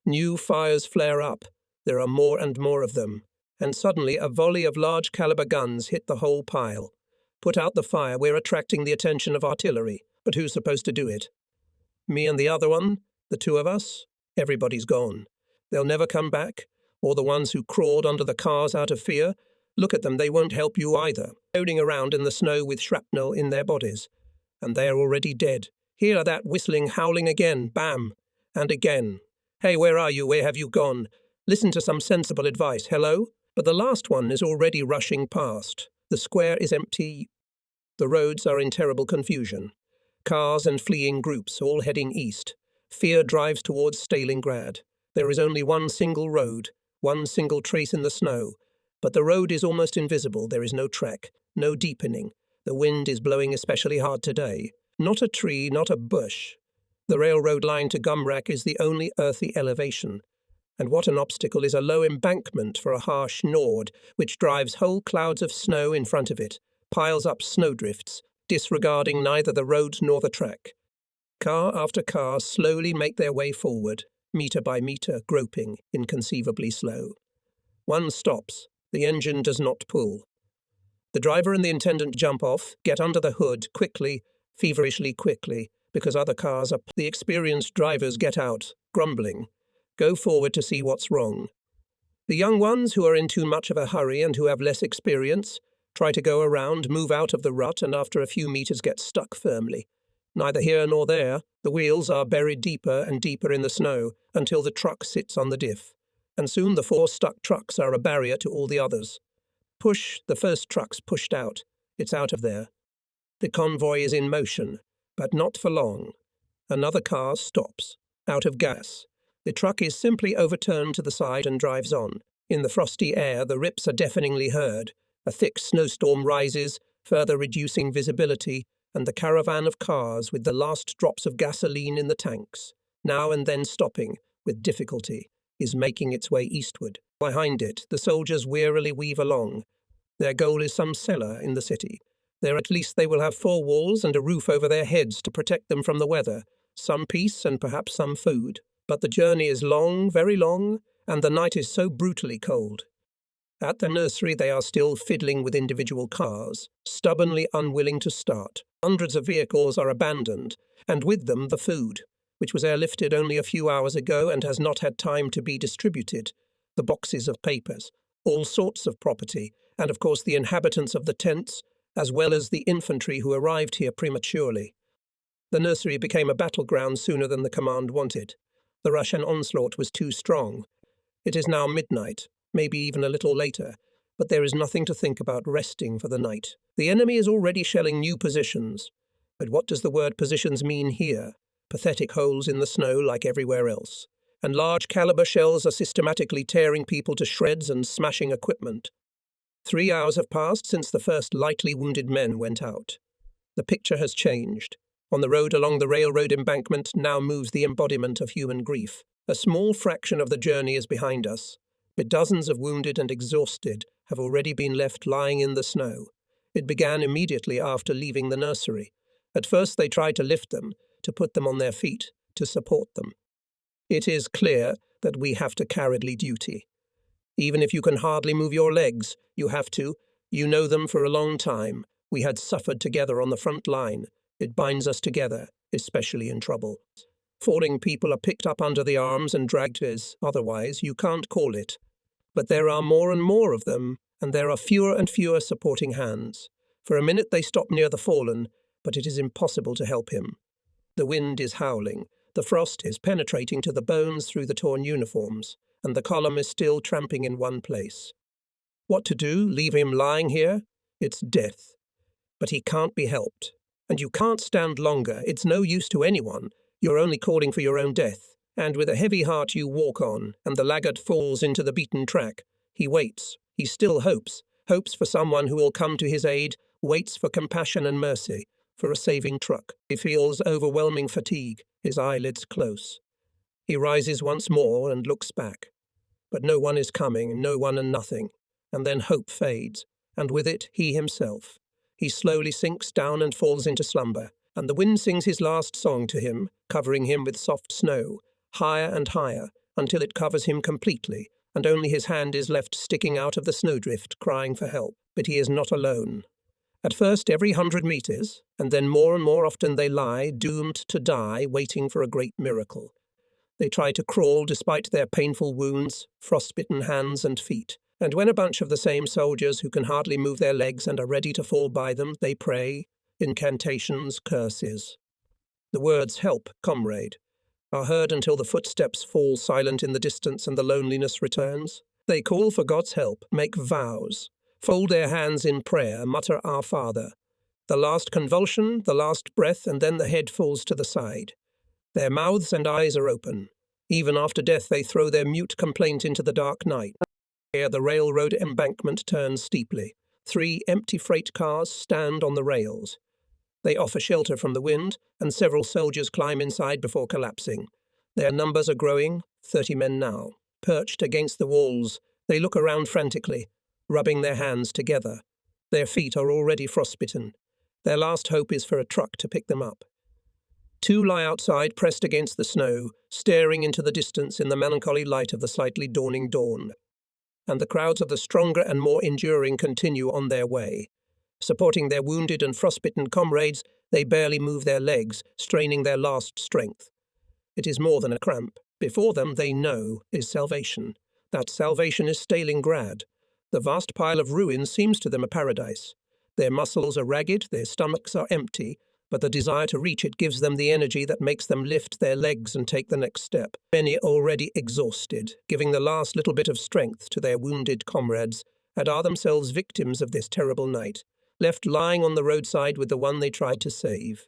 New fires flare up. There are more and more of them. And suddenly a volley of large caliber guns hit the whole pile. Put out the fire, we're attracting the attention of artillery. But who's supposed to do it? Me and the other one? The 2 of us? Everybody's gone. They'll never come back. Or the ones who crawled under the cars out of fear. Look at them, they won't help you either. Floating around in the snow with shrapnel in their bodies. And they're already dead. Hear that whistling, howling again, bam. And again. Hey, where are you? Where have you gone? Listen to some sensible advice. Hello? But the last one is already rushing past. The square is empty. The roads are in terrible confusion. Cars and fleeing groups all heading east. Fear drives towards Stalingrad. There is only one single road, one single trace in the snow. But the road is almost invisible. There is no track, no deepening. The wind is blowing especially hard today. Not a tree, not a bush. The railroad line to Gumrak is the only earthy elevation. And what an obstacle is a low embankment for a harsh Nord, which drives whole clouds of snow in front of it, piles up snowdrifts, disregarding neither the road nor the track. Car after car slowly make their way forward, metre by metre, groping, inconceivably slow. One stops. The engine does not pull. The driver and the attendant jump off, get under the hood quickly, feverishly quickly, because other cars are. The experienced drivers get out, grumbling, go forward to see what's wrong. The young ones, who are in too much of a hurry and who have less experience, try to go around, move out of the rut, and after a few meters get stuck firmly. Neither here nor there, the wheels are buried deeper and deeper in the snow until the truck sits on the diff, and soon the 4 stuck trucks are a barrier to all the others. Push, the first truck's pushed out. It's out of there. The convoy is in motion, but not for long. Another car stops, out of gas. The truck is simply overturned to the side and drives on. In the frosty air, the rips are deafeningly heard. A thick snowstorm rises, further reducing visibility, and the caravan of cars with the last drops of gasoline in the tanks, now and then stopping, with difficulty, is making its way eastward. Behind it, the soldiers wearily weave along. Their goal is some cellar in the city. There at least they will have 4 walls and a roof over their heads to protect them from the weather, some peace and perhaps some food. But the journey is long, very long, and the night is so brutally cold. At the nursery they are still fiddling with individual cars, stubbornly unwilling to start. Hundreds of vehicles are abandoned, and with them the food, which was airlifted only a few hours ago and has not had time to be distributed, the boxes of papers, all sorts of property, and of course the inhabitants of the tents, as well as the infantry who arrived here prematurely. The nursery became a battleground sooner than the command wanted. The Russian onslaught was too strong. It is now midnight, maybe even a little later, but there is nothing to think about resting for the night. The enemy is already shelling new positions. But what does the word positions mean here? Pathetic holes in the snow like everywhere else. And large caliber shells are systematically tearing people to shreds and smashing equipment. 3 hours have passed since the first lightly wounded men went out. The picture has changed. On the road along the railroad embankment now moves the embodiment of human grief. A small fraction of the journey is behind us, but dozens of wounded and exhausted have already been left lying in the snow. It began immediately after leaving the nursery. At first they tried to lift them, to put them on their feet, to support them. It is clear that we have to cowardly duty. Even if you can hardly move your legs, you have to. You know them for a long time. We had suffered together on the front line. It binds us together, especially in trouble. Falling people are picked up under the arms and dragged as, otherwise you can't call it. But there are more and more of them, and there are fewer and fewer supporting hands. For a minute they stop near the fallen, but it is impossible to help him. The wind is howling, the frost is penetrating to the bones through the torn uniforms, and the column is still tramping in one place. What to do? Leave him lying here? It's death. But he can't be helped. And you can't stand longer. It's no use to anyone. You're only calling for your own death. And with a heavy heart you walk on, and the laggard falls into the beaten track. He waits. He still hopes for someone who will come to his aid, waits for compassion and mercy, for a saving truck. He feels overwhelming fatigue, his eyelids close. He rises once more and looks back. But no one is coming, no one and nothing. And then hope fades, and with it he himself. He slowly sinks down and falls into slumber, and the wind sings his last song to him, covering him with soft snow, higher and higher, until it covers him completely, and only his hand is left sticking out of the snowdrift, crying for help. But he is not alone. At first every 100 meters, and then more and more often they lie, doomed to die, waiting for a great miracle. They try to crawl despite their painful wounds, frostbitten hands and feet. And when a bunch of the same soldiers who can hardly move their legs and are ready to fall by them, they pray, incantations, curses. The words "help, comrade," are heard until the footsteps fall silent in the distance and the loneliness returns. They call for God's help, make vows, fold their hands in prayer, mutter "Our Father." The last convulsion, the last breath, and then the head falls to the side. Their mouths and eyes are open. Even after death they throw their mute complaint into the dark night. Here the railroad embankment turns steeply. 3 empty freight cars stand on the rails. They offer shelter from the wind, and several soldiers climb inside before collapsing. Their numbers are growing, 30 men now. Perched against the walls, they look around frantically, rubbing their hands together. Their feet are already frostbitten. Their last hope is for a truck to pick them up. Two lie outside, pressed against the snow, staring into the distance in the melancholy light of the slightly dawning dawn. And the crowds of the stronger and more enduring continue on their way. Supporting their wounded and frostbitten comrades, they barely move their legs, straining their last strength. It is more than a cramp. Before them, they know, is salvation. That salvation is Stalingrad. The vast pile of ruins seems to them a paradise. Their muscles are ragged, their stomachs are empty, but the desire to reach it gives them the energy that makes them lift their legs and take the next step. Many already exhausted, giving the last little bit of strength to their wounded comrades, and are themselves victims of this terrible night, left lying on the roadside with the one they tried to save.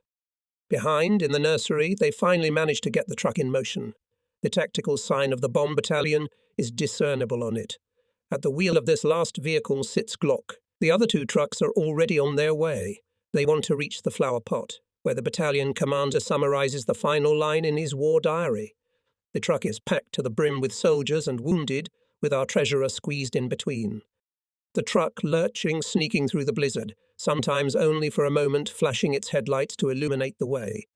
Behind, in the nursery, they finally manage to get the truck in motion. The tactical sign of the bomb battalion is discernible on it. At the wheel of this last vehicle sits Glock. The other two trucks are already on their way. They want to reach the flower pot, where the battalion commander summarizes the final line in his war diary. The truck is packed to the brim with soldiers and wounded, with our treasurer squeezed in between. The truck lurching, sneaking through the blizzard, sometimes only for a moment flashing its headlights to illuminate the way.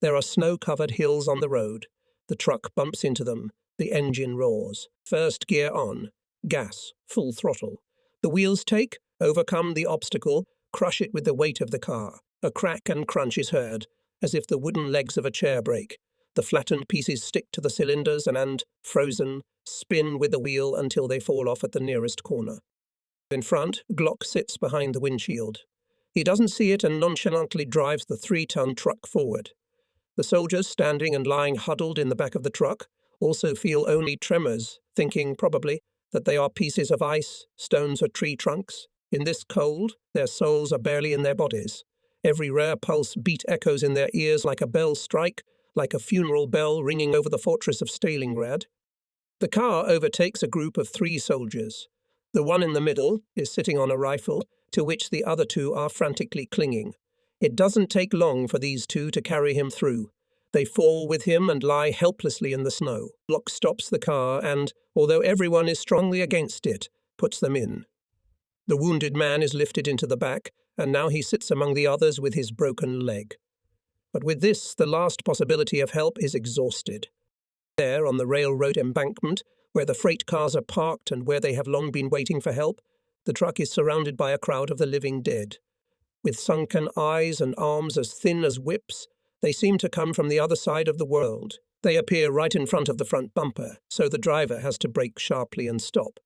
There are snow-covered hills on the road. The truck bumps into them. The engine roars. First gear on. Gas, full throttle. The wheels take, overcome the obstacle, crush it with the weight of the car. A crack and crunch is heard, as if the wooden legs of a chair break. The flattened pieces stick to the cylinders and, frozen, spin with the wheel until they fall off at the nearest corner. In front, Glock sits behind the windshield. He doesn't see it and nonchalantly drives the 3-ton truck forward. The soldiers, standing and lying huddled in the back of the truck, also feel only tremors, thinking, probably, that they are pieces of ice, stones or tree trunks. In this cold, their souls are barely in their bodies. Every rare pulse beat echoes in their ears like a bell strike, like a funeral bell ringing over the fortress of Stalingrad. The car overtakes a group of 3 soldiers. The one in the middle is sitting on a rifle, to which the other 2 are frantically clinging. It doesn't take long for these 2 to carry him through. They fall with him and lie helplessly in the snow. Glock stops the car and, although everyone is strongly against it, puts them in. The wounded man is lifted into the back, and now he sits among the others with his broken leg. But with this, the last possibility of help is exhausted. There, on the railroad embankment, where the freight cars are parked and where they have long been waiting for help, the truck is surrounded by a crowd of the living dead. With sunken eyes and arms as thin as whips, they seem to come from the other side of the world. They appear right in front of the front bumper, so the driver has to brake sharply and stop.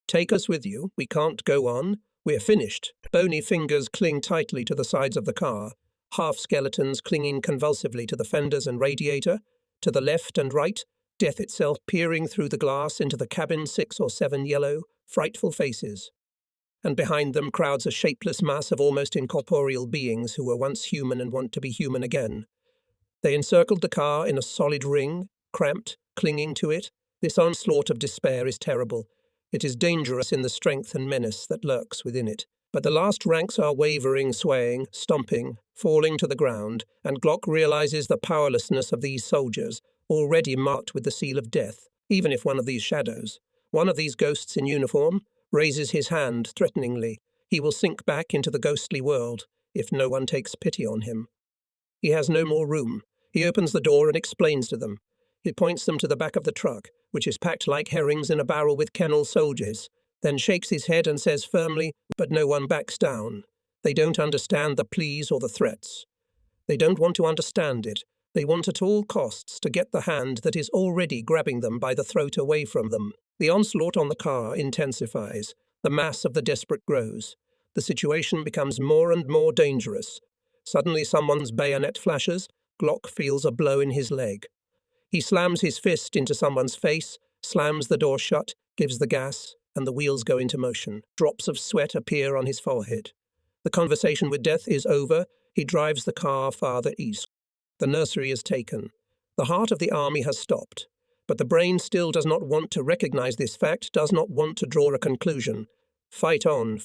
"Take us with you. We can't go on. We're finished." Bony fingers cling tightly to the sides of the car, half-skeletons clinging convulsively to the fenders and radiator. To the left and right, death itself peering through the glass into the cabin, 6 or 7 yellow, frightful faces. And behind them crowds a shapeless mass of almost incorporeal beings who were once human and want to be human again. They encircled the car in a solid ring, cramped, clinging to it. This onslaught of despair is terrible. It is dangerous in the strength and menace that lurks within it. But the last ranks are wavering, swaying, stomping, falling to the ground, and Glock realizes the powerlessness of these soldiers, already marked with the seal of death. Even if one of these shadows, one of these ghosts in uniform, raises his hand threateningly, he will sink back into the ghostly world if no one takes pity on him. He has no more room. He opens the door and explains to them. He points them to the back of the truck, which is packed like herrings in a barrel with kennel soldiers, then shakes his head and says firmly, but no one backs down. They don't understand the pleas or the threats. They don't want to understand it. They want at all costs to get the hand that is already grabbing them by the throat away from them. The onslaught on the car intensifies. The mass of the desperate grows. The situation becomes more and more dangerous. Suddenly someone's bayonet flashes. Glock feels a blow in his leg. He slams his fist into someone's face, slams the door shut, gives the gas, and the wheels go into motion. Drops of sweat appear on his forehead. The conversation with death is over. He drives the car farther east. The nursery is taken. The heart of the army has stopped. But the brain still does not want to recognize this fact, does not want to draw a conclusion. Fight on,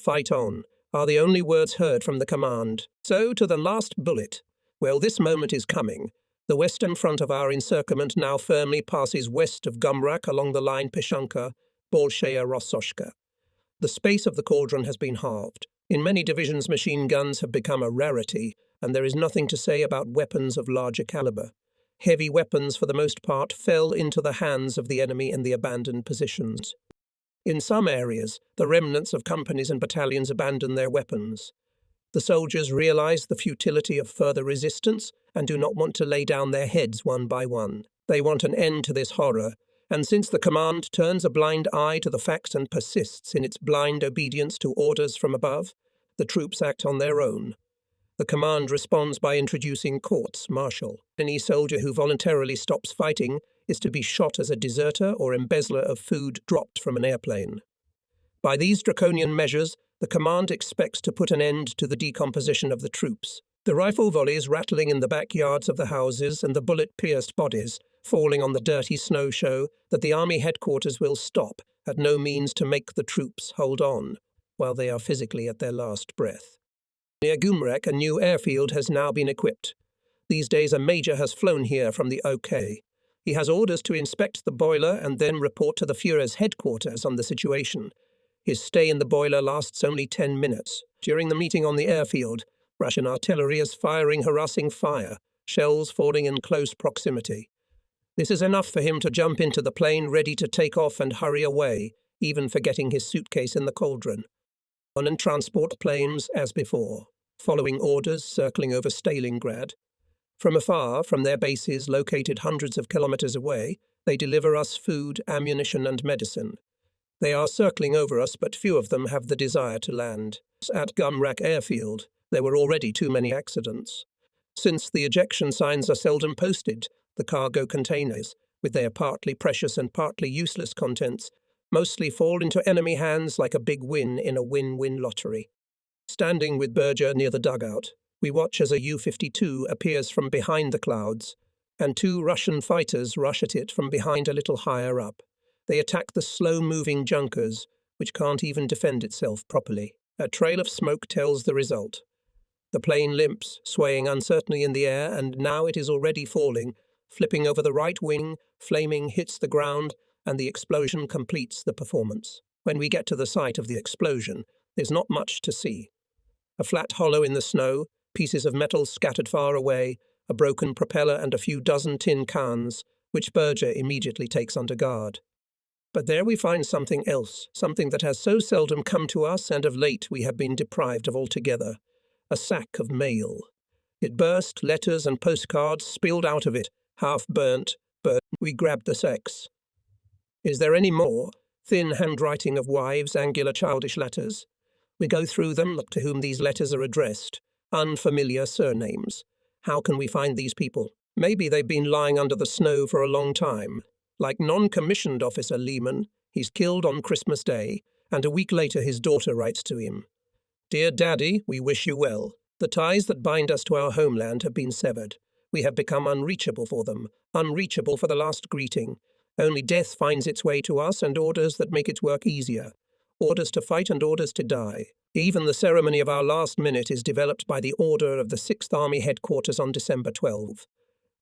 are the only words heard from the command. So to the last bullet. Well, this moment is coming. The western front of our encirclement now firmly passes west of Gumrak along the line Pishanka, Bolshaya, Rososhka. The space of the cauldron has been halved. In many divisions, machine guns have become a rarity, and there is nothing to say about weapons of larger caliber. Heavy weapons, for the most part, fell into the hands of the enemy in the abandoned positions. In some areas, the remnants of companies and battalions abandon their weapons. The soldiers realize the futility of further resistance and do not want to lay down their heads one by one. They want an end to this horror, and since the command turns a blind eye to the facts and persists in its blind obedience to orders from above, the troops act on their own. The command responds by introducing courts martial. Any soldier who voluntarily stops fighting is to be shot as a deserter or embezzler of food dropped from an airplane. By these draconian measures, the command expects to put an end to the decomposition of the troops. The rifle volleys rattling in the backyards of the houses and the bullet-pierced bodies falling on the dirty snow show that the army headquarters will stop at no means to make the troops hold on while they are physically at their last breath. Near Gumrak, a new airfield has now been equipped. These days a major has flown here from the OK. He has orders to inspect the boiler and then report to the Führer's headquarters on the situation. His stay in the boiler lasts only 10 minutes. During the meeting on the airfield, Russian artillery is firing harassing fire, shells falling in close proximity. This is enough for him to jump into the plane ready to take off and hurry away, even forgetting his suitcase in the cauldron. On and transport planes as before, following orders circling over Stalingrad. From afar, from their bases located hundreds of kilometers away, they deliver us food, ammunition and medicine. They are circling over us, but few of them have the desire to land. At Gumrak airfield, there were already too many accidents. Since the ejection signs are seldom posted, the cargo containers, with their partly precious and partly useless contents, mostly fall into enemy hands like a big win in a win-win lottery. Standing with Berger near the dugout, we watch as a U-52 appears from behind the clouds, and 2 Russian fighters rush at it from behind a little higher up. They attack the slow-moving Junkers, which can't even defend itself properly. A trail of smoke tells the result. The plane limps, swaying uncertainly in the air, and now it is already falling, flipping over the right wing, flaming, hits the ground, and the explosion completes the performance. When we get to the site of the explosion, there's not much to see. A flat hollow in the snow, pieces of metal scattered far away, a broken propeller and a few dozen tin cans, which Berger immediately takes under guard. But there we find something else, something that has so seldom come to us and of late we have been deprived of altogether. A sack of mail. It burst, letters and postcards spilled out of it, half burnt, but we grabbed the sacks. Is there any more? Thin handwriting of wives, angular childish letters. We go through them, look to whom these letters are addressed. Unfamiliar surnames. How can we find these people? Maybe they've been lying under the snow for a long time. Like non-commissioned officer Lehman, he's killed on Christmas Day, and a week later his daughter writes to him. Dear Daddy, we wish you well. The ties that bind us to our homeland have been severed. We have become unreachable for them, unreachable for the last greeting. Only death finds its way to us and orders that make its work easier. Orders to fight and orders to die. Even the ceremony of our last minute is developed by the order of the 6th Army Headquarters on December 12.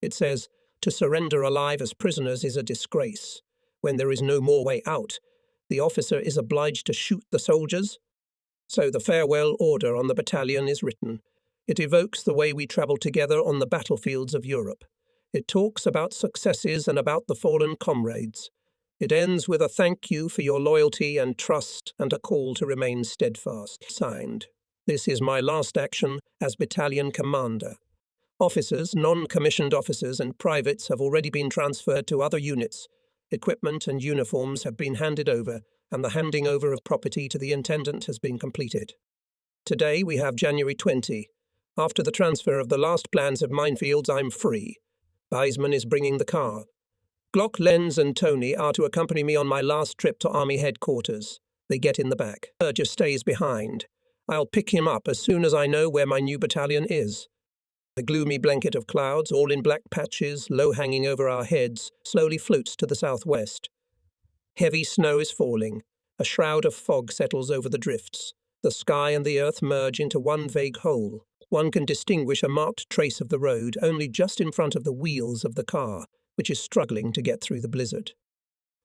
It says, to surrender alive as prisoners is a disgrace. When there is no more way out, the officer is obliged to shoot the soldiers. So the farewell order on the battalion is written. It evokes the way we travelled together on the battlefields of Europe. It talks about successes and about the fallen comrades. It ends with a thank you for your loyalty and trust and a call to remain steadfast. Signed. This is my last action as battalion commander. Officers, non-commissioned officers and privates have already been transferred to other units. Equipment and uniforms have been handed over, and the handing over of property to the intendant has been completed. Today we have January 20. After the transfer of the last plans of minefields, I'm free. Weisman is bringing the car. Glock, Lenz and Tony are to accompany me on my last trip to Army headquarters. They get in the back. Berger stays behind. I'll pick him up as soon as I know where my new battalion is. The gloomy blanket of clouds, all in black patches, low-hanging over our heads, slowly floats to the southwest. Heavy snow is falling. A shroud of fog settles over the drifts. The sky and the earth merge into one vague whole. One can distinguish a marked trace of the road only just in front of the wheels of the car, which is struggling to get through the blizzard.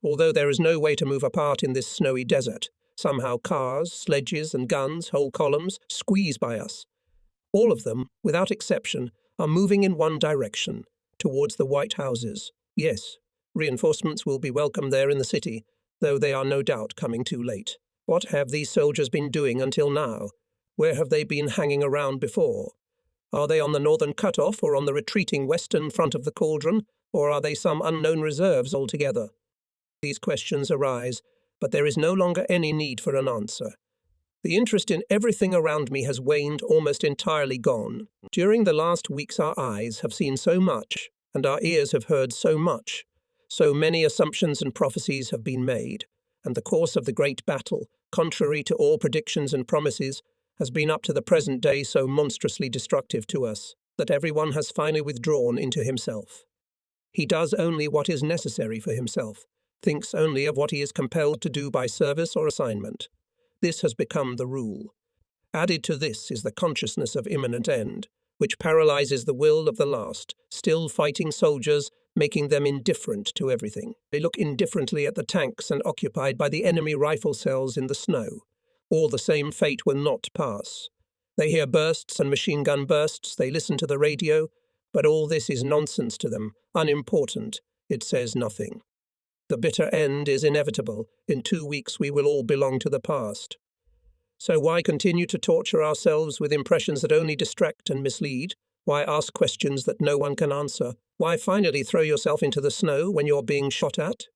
Although there is no way to move apart in this snowy desert, somehow cars, sledges and guns, whole columns, squeeze by us. All of them, without exception, are moving in one direction, towards the White Houses. Yes, reinforcements will be welcome there in the city, though they are no doubt coming too late. What have these soldiers been doing until now? Where have they been hanging around before? Are they on the northern cut-off or on the retreating western front of the cauldron, or are they some unknown reserves altogether? These questions arise, but there is no longer any need for an answer. The interest in everything around me has waned, almost entirely gone. During the last weeks our eyes have seen so much, and our ears have heard so much. So many assumptions and prophecies have been made, and the course of the great battle, contrary to all predictions and promises, has been up to the present day so monstrously destructive to us, that everyone has finally withdrawn into himself. He does only what is necessary for himself, thinks only of what he is compelled to do by service or assignment. This has become the rule. Added to this is the consciousness of imminent end, which paralyzes the will of the last, still fighting soldiers, making them indifferent to everything. They look indifferently at the tanks and occupied by the enemy rifle cells in the snow. All the same fate will not pass. They hear bursts and machine gun bursts, they listen to the radio, but all this is nonsense to them, unimportant. It says nothing. The bitter end is inevitable. In 2 weeks we will all belong to the past. So why continue to torture ourselves with impressions that only distract and mislead? Why ask questions that no one can answer? Why finally throw yourself into the snow when you're being shot at?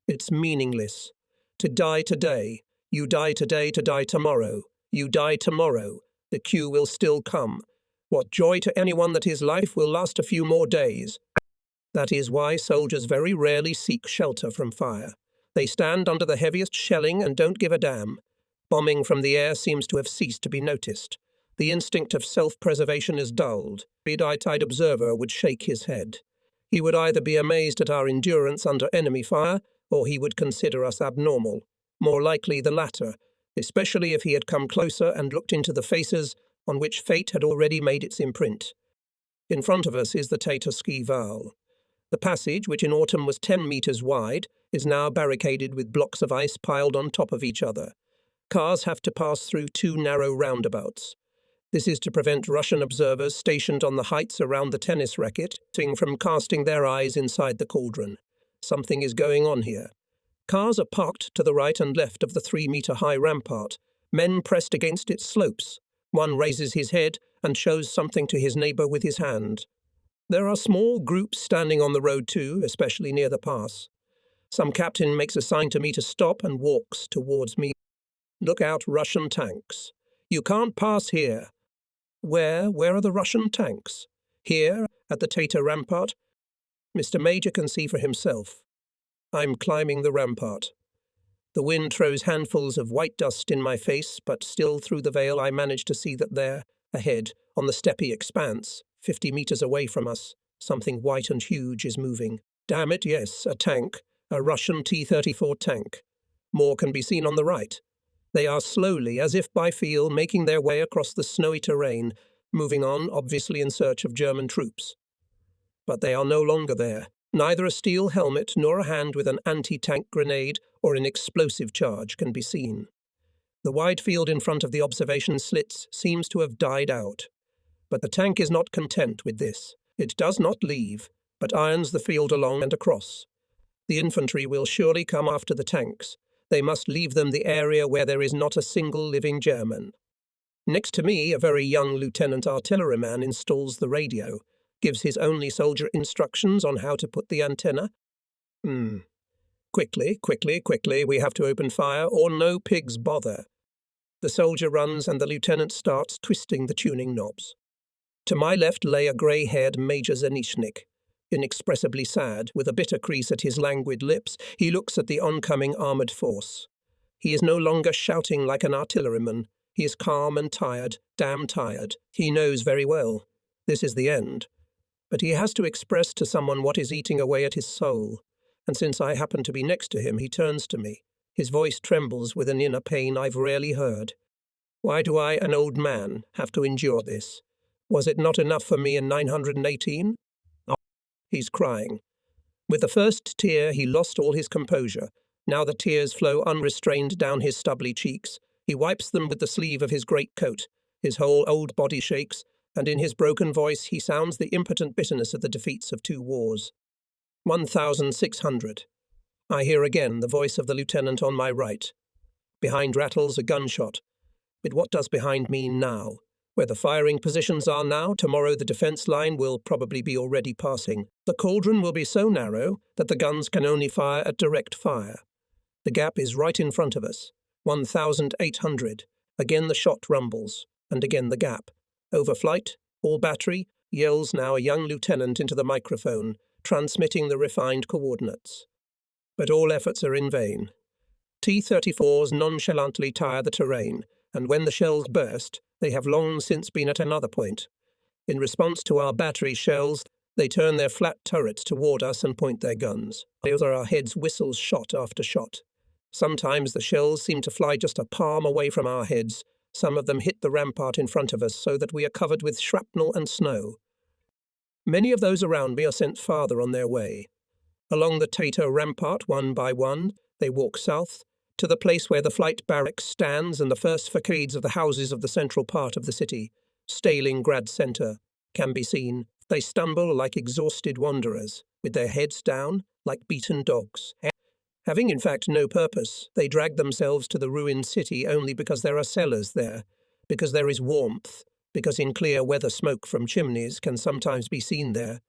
It's meaningless. To die today, you die today to die tomorrow. You die tomorrow, the cue will still come. What joy to anyone that his life will last a few more days. That is why soldiers very rarely seek shelter from fire. They stand under the heaviest shelling and don't give a damn. Bombing from the air seems to have ceased to be noticed. The instinct of self-preservation is dulled. A eye-tied observer would shake his head. He would either be amazed at our endurance under enemy fire, or he would consider us abnormal. More likely the latter, especially if he had come closer and looked into the faces on which fate had already made its imprint. In front of us is the Tater Ski Val. The passage, which in autumn was 10 meters wide, is now barricaded with blocks of ice piled on top of each other. Cars have to pass through 2 narrow roundabouts. This is to prevent Russian observers stationed on the heights around the tennis racket from casting their eyes inside the cauldron. Something is going on here. Cars are parked to the right and left of the 3-meter-high rampart, men pressed against its slopes. One raises his head and shows something to his neighbor with his hand. There are small groups standing on the road too, especially near the pass. Some captain makes a sign to me to stop and walks towards me. Look out, Russian tanks. You can't pass here. Where are the Russian tanks? Here, at the Tater rampart? Mr. Major can see for himself. I'm climbing the rampart. The wind throws handfuls of white dust in my face, but still through the veil I manage to see that there, ahead, on the steppy expanse, 50 meters away from us, something white and huge is moving. Damn it, yes, a tank, a Russian T-34 tank. More can be seen on the right. They are slowly, as if by feel, making their way across the snowy terrain, moving on, obviously in search of German troops. But they are no longer there. Neither a steel helmet nor a hand with an anti-tank grenade or an explosive charge can be seen. The wide field in front of the observation slits seems to have died out. But the tank is not content with this. It does not leave, but irons the field along and across. The infantry will surely come after the tanks. They must leave them the area where there is not a single living German. Next to me, a very young lieutenant artilleryman installs the radio, gives his only soldier instructions on how to put the antenna. Quickly, we have to open fire, or no pigs bother. The soldier runs and the lieutenant starts twisting the tuning knobs. To my left lay a grey-haired Major Zenichnik. Inexpressibly sad, with a bitter crease at his languid lips, he looks at the oncoming armoured force. He is no longer shouting like an artilleryman. He is calm and tired, damn tired. He knows very well. This is the end. But he has to express to someone what is eating away at his soul. And since I happen to be next to him, he turns to me. His voice trembles with an inner pain I've rarely heard. Why do I, an old man, have to endure this? Was it not enough for me in 918? Oh, he's crying. With the first tear, he lost all his composure. Now the tears flow unrestrained down his stubbly cheeks. He wipes them with the sleeve of his greatcoat. His whole old body shakes, and in his broken voice he sounds the impotent bitterness of the defeats of 2 wars. 1,600. I hear again the voice of the lieutenant on my right. Behind rattles a gunshot. But what does behind mean now? Where the firing positions are now, tomorrow the defence line will probably be already passing. The cauldron will be so narrow that the guns can only fire at direct fire. The gap is right in front of us. 1,800. Again the shot rumbles, and again the gap. Overflight, all battery, yells now a young lieutenant into the microphone, transmitting the refined coordinates. But all efforts are in vain. T-34s nonchalantly tire the terrain, and when the shells burst, they have long since been at another point. In response to our battery shells, they turn their flat turrets toward us and point their guns. Over our heads whistles shot after shot. Sometimes the shells seem to fly just a palm away from our heads. Some of them hit the rampart in front of us so that we are covered with shrapnel and snow. Many of those around me are sent farther on their way. Along the Tato rampart, one by one, they walk south, to the place where the flight barracks stands and the first facades of the houses of the central part of the city, Stalingrad Center, can be seen. They stumble like exhausted wanderers, with their heads down, like beaten dogs. Having in fact no purpose, they drag themselves to the ruined city only because there are cellars there, because there is warmth, because in clear weather smoke from chimneys can sometimes be seen there.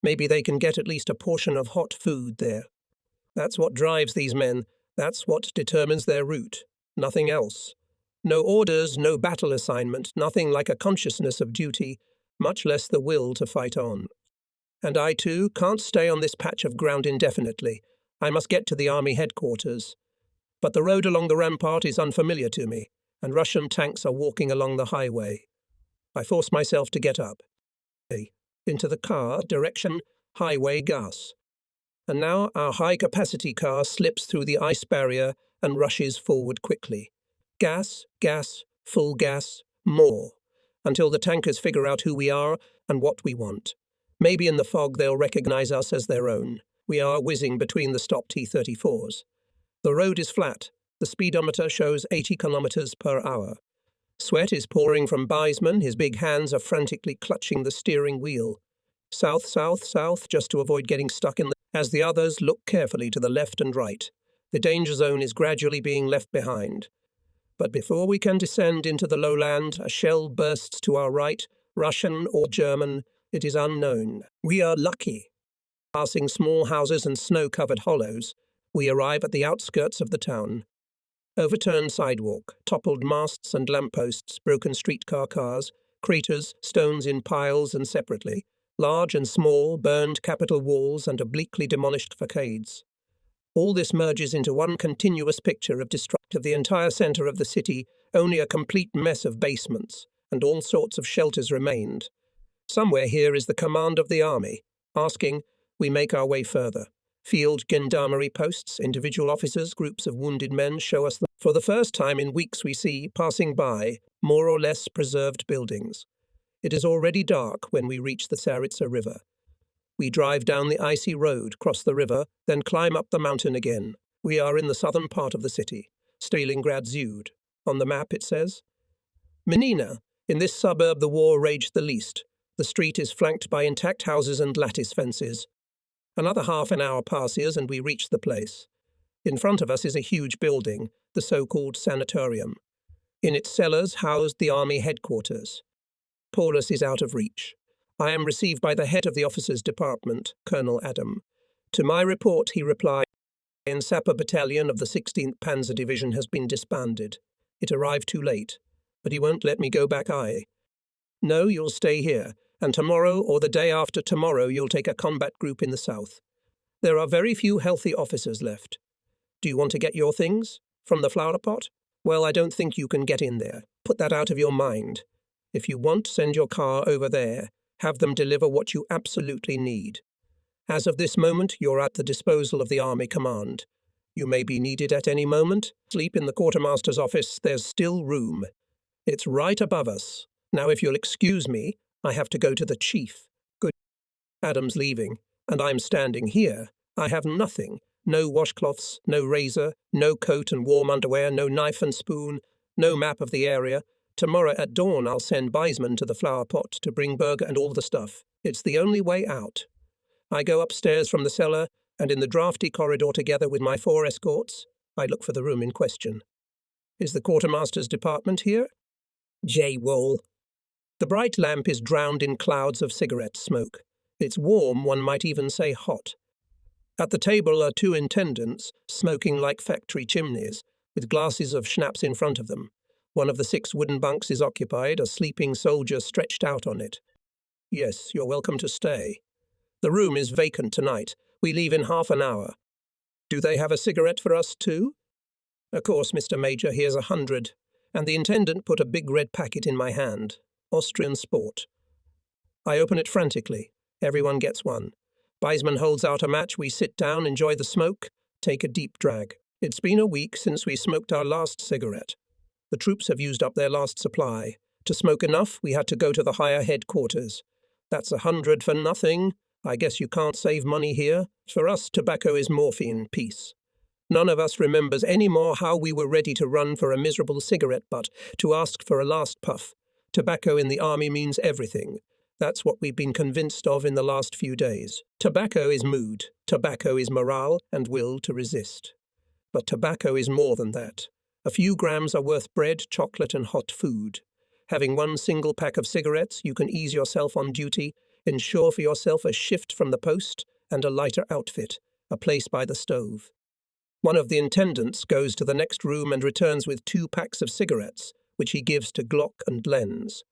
Maybe they can get at least a portion of hot food there. That's what drives these men. That's what determines their route. Nothing else. No orders, no battle assignment, nothing like a consciousness of duty, much less the will to fight on. And I, too, can't stay on this patch of ground indefinitely. I must get to the army headquarters. But the road along the rampart is unfamiliar to me, and Russian tanks are walking along the highway. I force myself to get up. Into the car, direction, highway, gas. And now our high-capacity car slips through the ice barrier and rushes forward quickly. Gas, gas, full gas, more, until the tankers figure out who we are and what we want. Maybe in the fog they'll recognize us as their own. We are whizzing between the stopped T-34s. The road is flat. The speedometer shows 80 kilometers per hour. Sweat is pouring from Beisman. His big hands are frantically clutching the steering wheel. South, south, south, just to avoid getting stuck in the... As the others look carefully to the left and right, the danger zone is gradually being left behind. But before we can descend into the lowland, a shell bursts to our right, Russian or German, it is unknown. We are lucky. Passing small houses and snow-covered hollows, we arrive at the outskirts of the town. Overturned sidewalk, toppled masts and lampposts, broken streetcar cars, craters, stones in piles and separately, large and small, burned capitol walls and obliquely demolished facades. All this merges into one continuous picture of destruction of the entire centre of the city, only a complete mess of basements, and all sorts of shelters remained. Somewhere here is the command of the army, asking, we make our way further. Field gendarmerie posts, individual officers, groups of wounded men show us for the first time in weeks we see, passing by, more or less preserved buildings. It is already dark when we reach the Tsaritsa River. We drive down the icy road, cross the river, then climb up the mountain again. We are in the southern part of the city, Stalingrad Zud. On the map it says, Menina, in this suburb the war raged the least. The street is flanked by intact houses and lattice fences. Another half an hour passes and we reach the place. In front of us is a huge building, the so-called sanatorium. In its cellars housed the army headquarters. Paulus is out of reach. I am received by the head of the officers' department, Colonel Adam. To my report he replied, "The Sapper Battalion of the 16th Panzer Division has been disbanded. It arrived too late, but he won't let me go back aye. No, you'll stay here, and tomorrow or the day after tomorrow you'll take a combat group in the south. There are very few healthy officers left. Do you want to get your things? From the flower pot? Well, I don't think you can get in there. Put that out of your mind. If you want, send your car over there. Have them deliver what you absolutely need. As of this moment, you're at the disposal of the Army Command. You may be needed at any moment. Sleep in the quartermaster's office. There's still room. It's right above us. Now, if you'll excuse me, I have to go to the chief. Good. Adam's leaving, and I'm standing here. I have nothing. No washcloths, no razor, no coat and warm underwear, no knife and spoon, no map of the area. Tomorrow at dawn I'll send Beisman to the flower pot to bring Burger and all the stuff. It's the only way out. I go upstairs from the cellar, and in the draughty corridor together with my 4 escorts, I look for the room in question. Is the quartermaster's department here? J. Wall. The bright lamp is drowned in clouds of cigarette smoke. It's warm, one might even say hot. At the table are 2 intendants, smoking like factory chimneys, with glasses of schnapps in front of them. One of the 6 wooden bunks is occupied, a sleeping soldier stretched out on it. Yes, you're welcome to stay. The room is vacant tonight. We leave in half an hour. Do they have a cigarette for us too? Of course, Mr. Major, here's 100. And the intendant put a big red packet in my hand. Austrian Sport. I open it frantically. Everyone gets one. Beisman holds out a match. We sit down, enjoy the smoke, take a deep drag. It's been a week since we smoked our last cigarette. The troops have used up their last supply. To smoke enough, we had to go to the higher headquarters. That's 100 for nothing. I guess you can't save money here. For us, tobacco is morphine, peace. None of us remembers any more how we were ready to run for a miserable cigarette butt, to ask for a last puff. Tobacco in the army means everything. That's what we've been convinced of in the last few days. Tobacco is mood. Tobacco is morale and will to resist. But tobacco is more than that. A few grams are worth bread, chocolate and hot food. Having 1 single pack of cigarettes, you can ease yourself on duty, ensure for yourself a shift from the post and a lighter outfit, a place by the stove. One of the intendants goes to the next room and returns with 2 packs of cigarettes, which he gives to Glock and Lenz.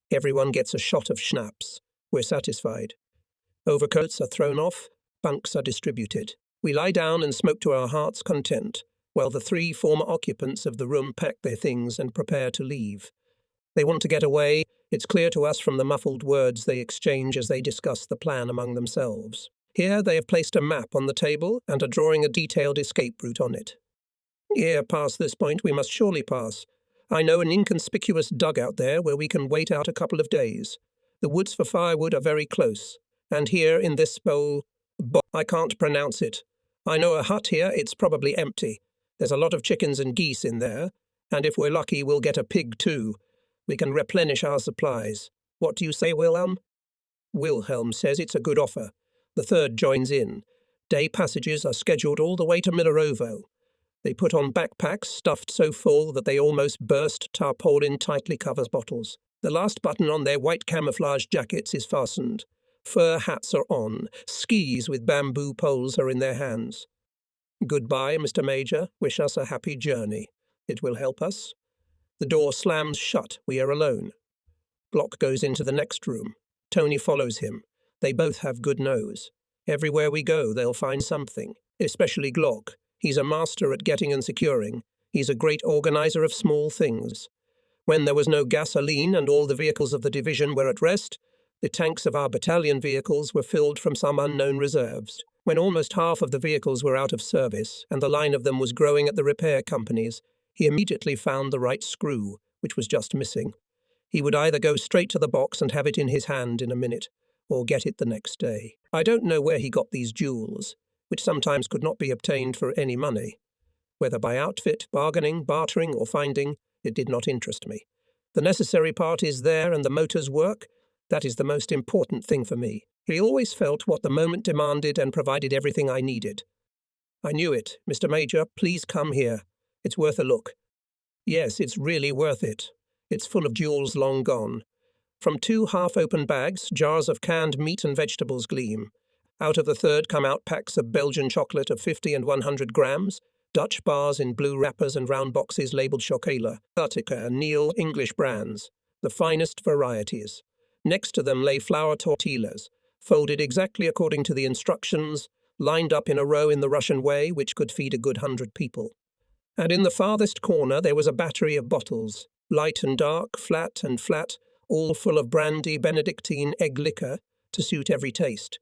Everyone gets a shot of schnapps. We're satisfied. Overcoats are thrown off, bunks are distributed. We lie down and smoke to our heart's content, while the 3 former occupants of the room pack their things and prepare to leave. They want to get away. It's clear to us from the muffled words they exchange as they discuss the plan among themselves. Here they have placed a map on the table and are drawing a detailed escape route on it. Here, past this point, we must surely pass. I know an inconspicuous dugout there where we can wait out a couple of days. The woods for firewood are very close. And here in this I can't pronounce it. I know a hut here, it's probably empty. There's a lot of chickens and geese in there. And if we're lucky, we'll get a pig too. We can replenish our supplies. What do you say, Wilhelm? Wilhelm says it's a good offer. The 3rd joins in. Day passages are scheduled all the way to Milarovo. They put on backpacks stuffed so full that they almost burst tarpaulin tightly covers bottles. The last button on their white camouflage jackets is fastened. Fur hats are on. Skis with bamboo poles are in their hands. Goodbye, Mr. Major. Wish us a happy journey. It will help us. The door slams shut. We are alone. Glock goes into the next room. Tony follows him. They both have good nose. Everywhere we go, they'll find something, especially Glock. He's a master at getting and securing. He's a great organizer of small things. When there was no gasoline and all the vehicles of the division were at rest, the tanks of our battalion vehicles were filled from some unknown reserves. When almost half of the vehicles were out of service and the line of them was growing at the repair companies, he immediately found the right screw, which was just missing. He would either go straight to the box and have it in his hand in a minute, or get it the next day. I don't know where he got these jewels, which sometimes could not be obtained for any money. Whether by outfit, bargaining, bartering, or finding, it did not interest me. The necessary part is there and the motors work. That is the most important thing for me. He always felt what the moment demanded and provided everything I needed. I knew it. Mr. Major, please come here. It's worth a look. Yes, it's really worth it. It's full of jewels long gone. From 2 half-open bags, jars of canned meat and vegetables gleam. Out of the 3rd come out packs of Belgian chocolate of 50 and 100 grams, Dutch bars in blue wrappers and round boxes labelled Chocala, Artica and Neil English brands, the finest varieties. Next to them lay flour tortillas, folded exactly according to the instructions, lined up in a row in the Russian way, which could feed a good 100 people. And in the farthest corner there was a battery of bottles, light and dark, flat and flat, all full of brandy Benedictine egg liquor to suit every taste.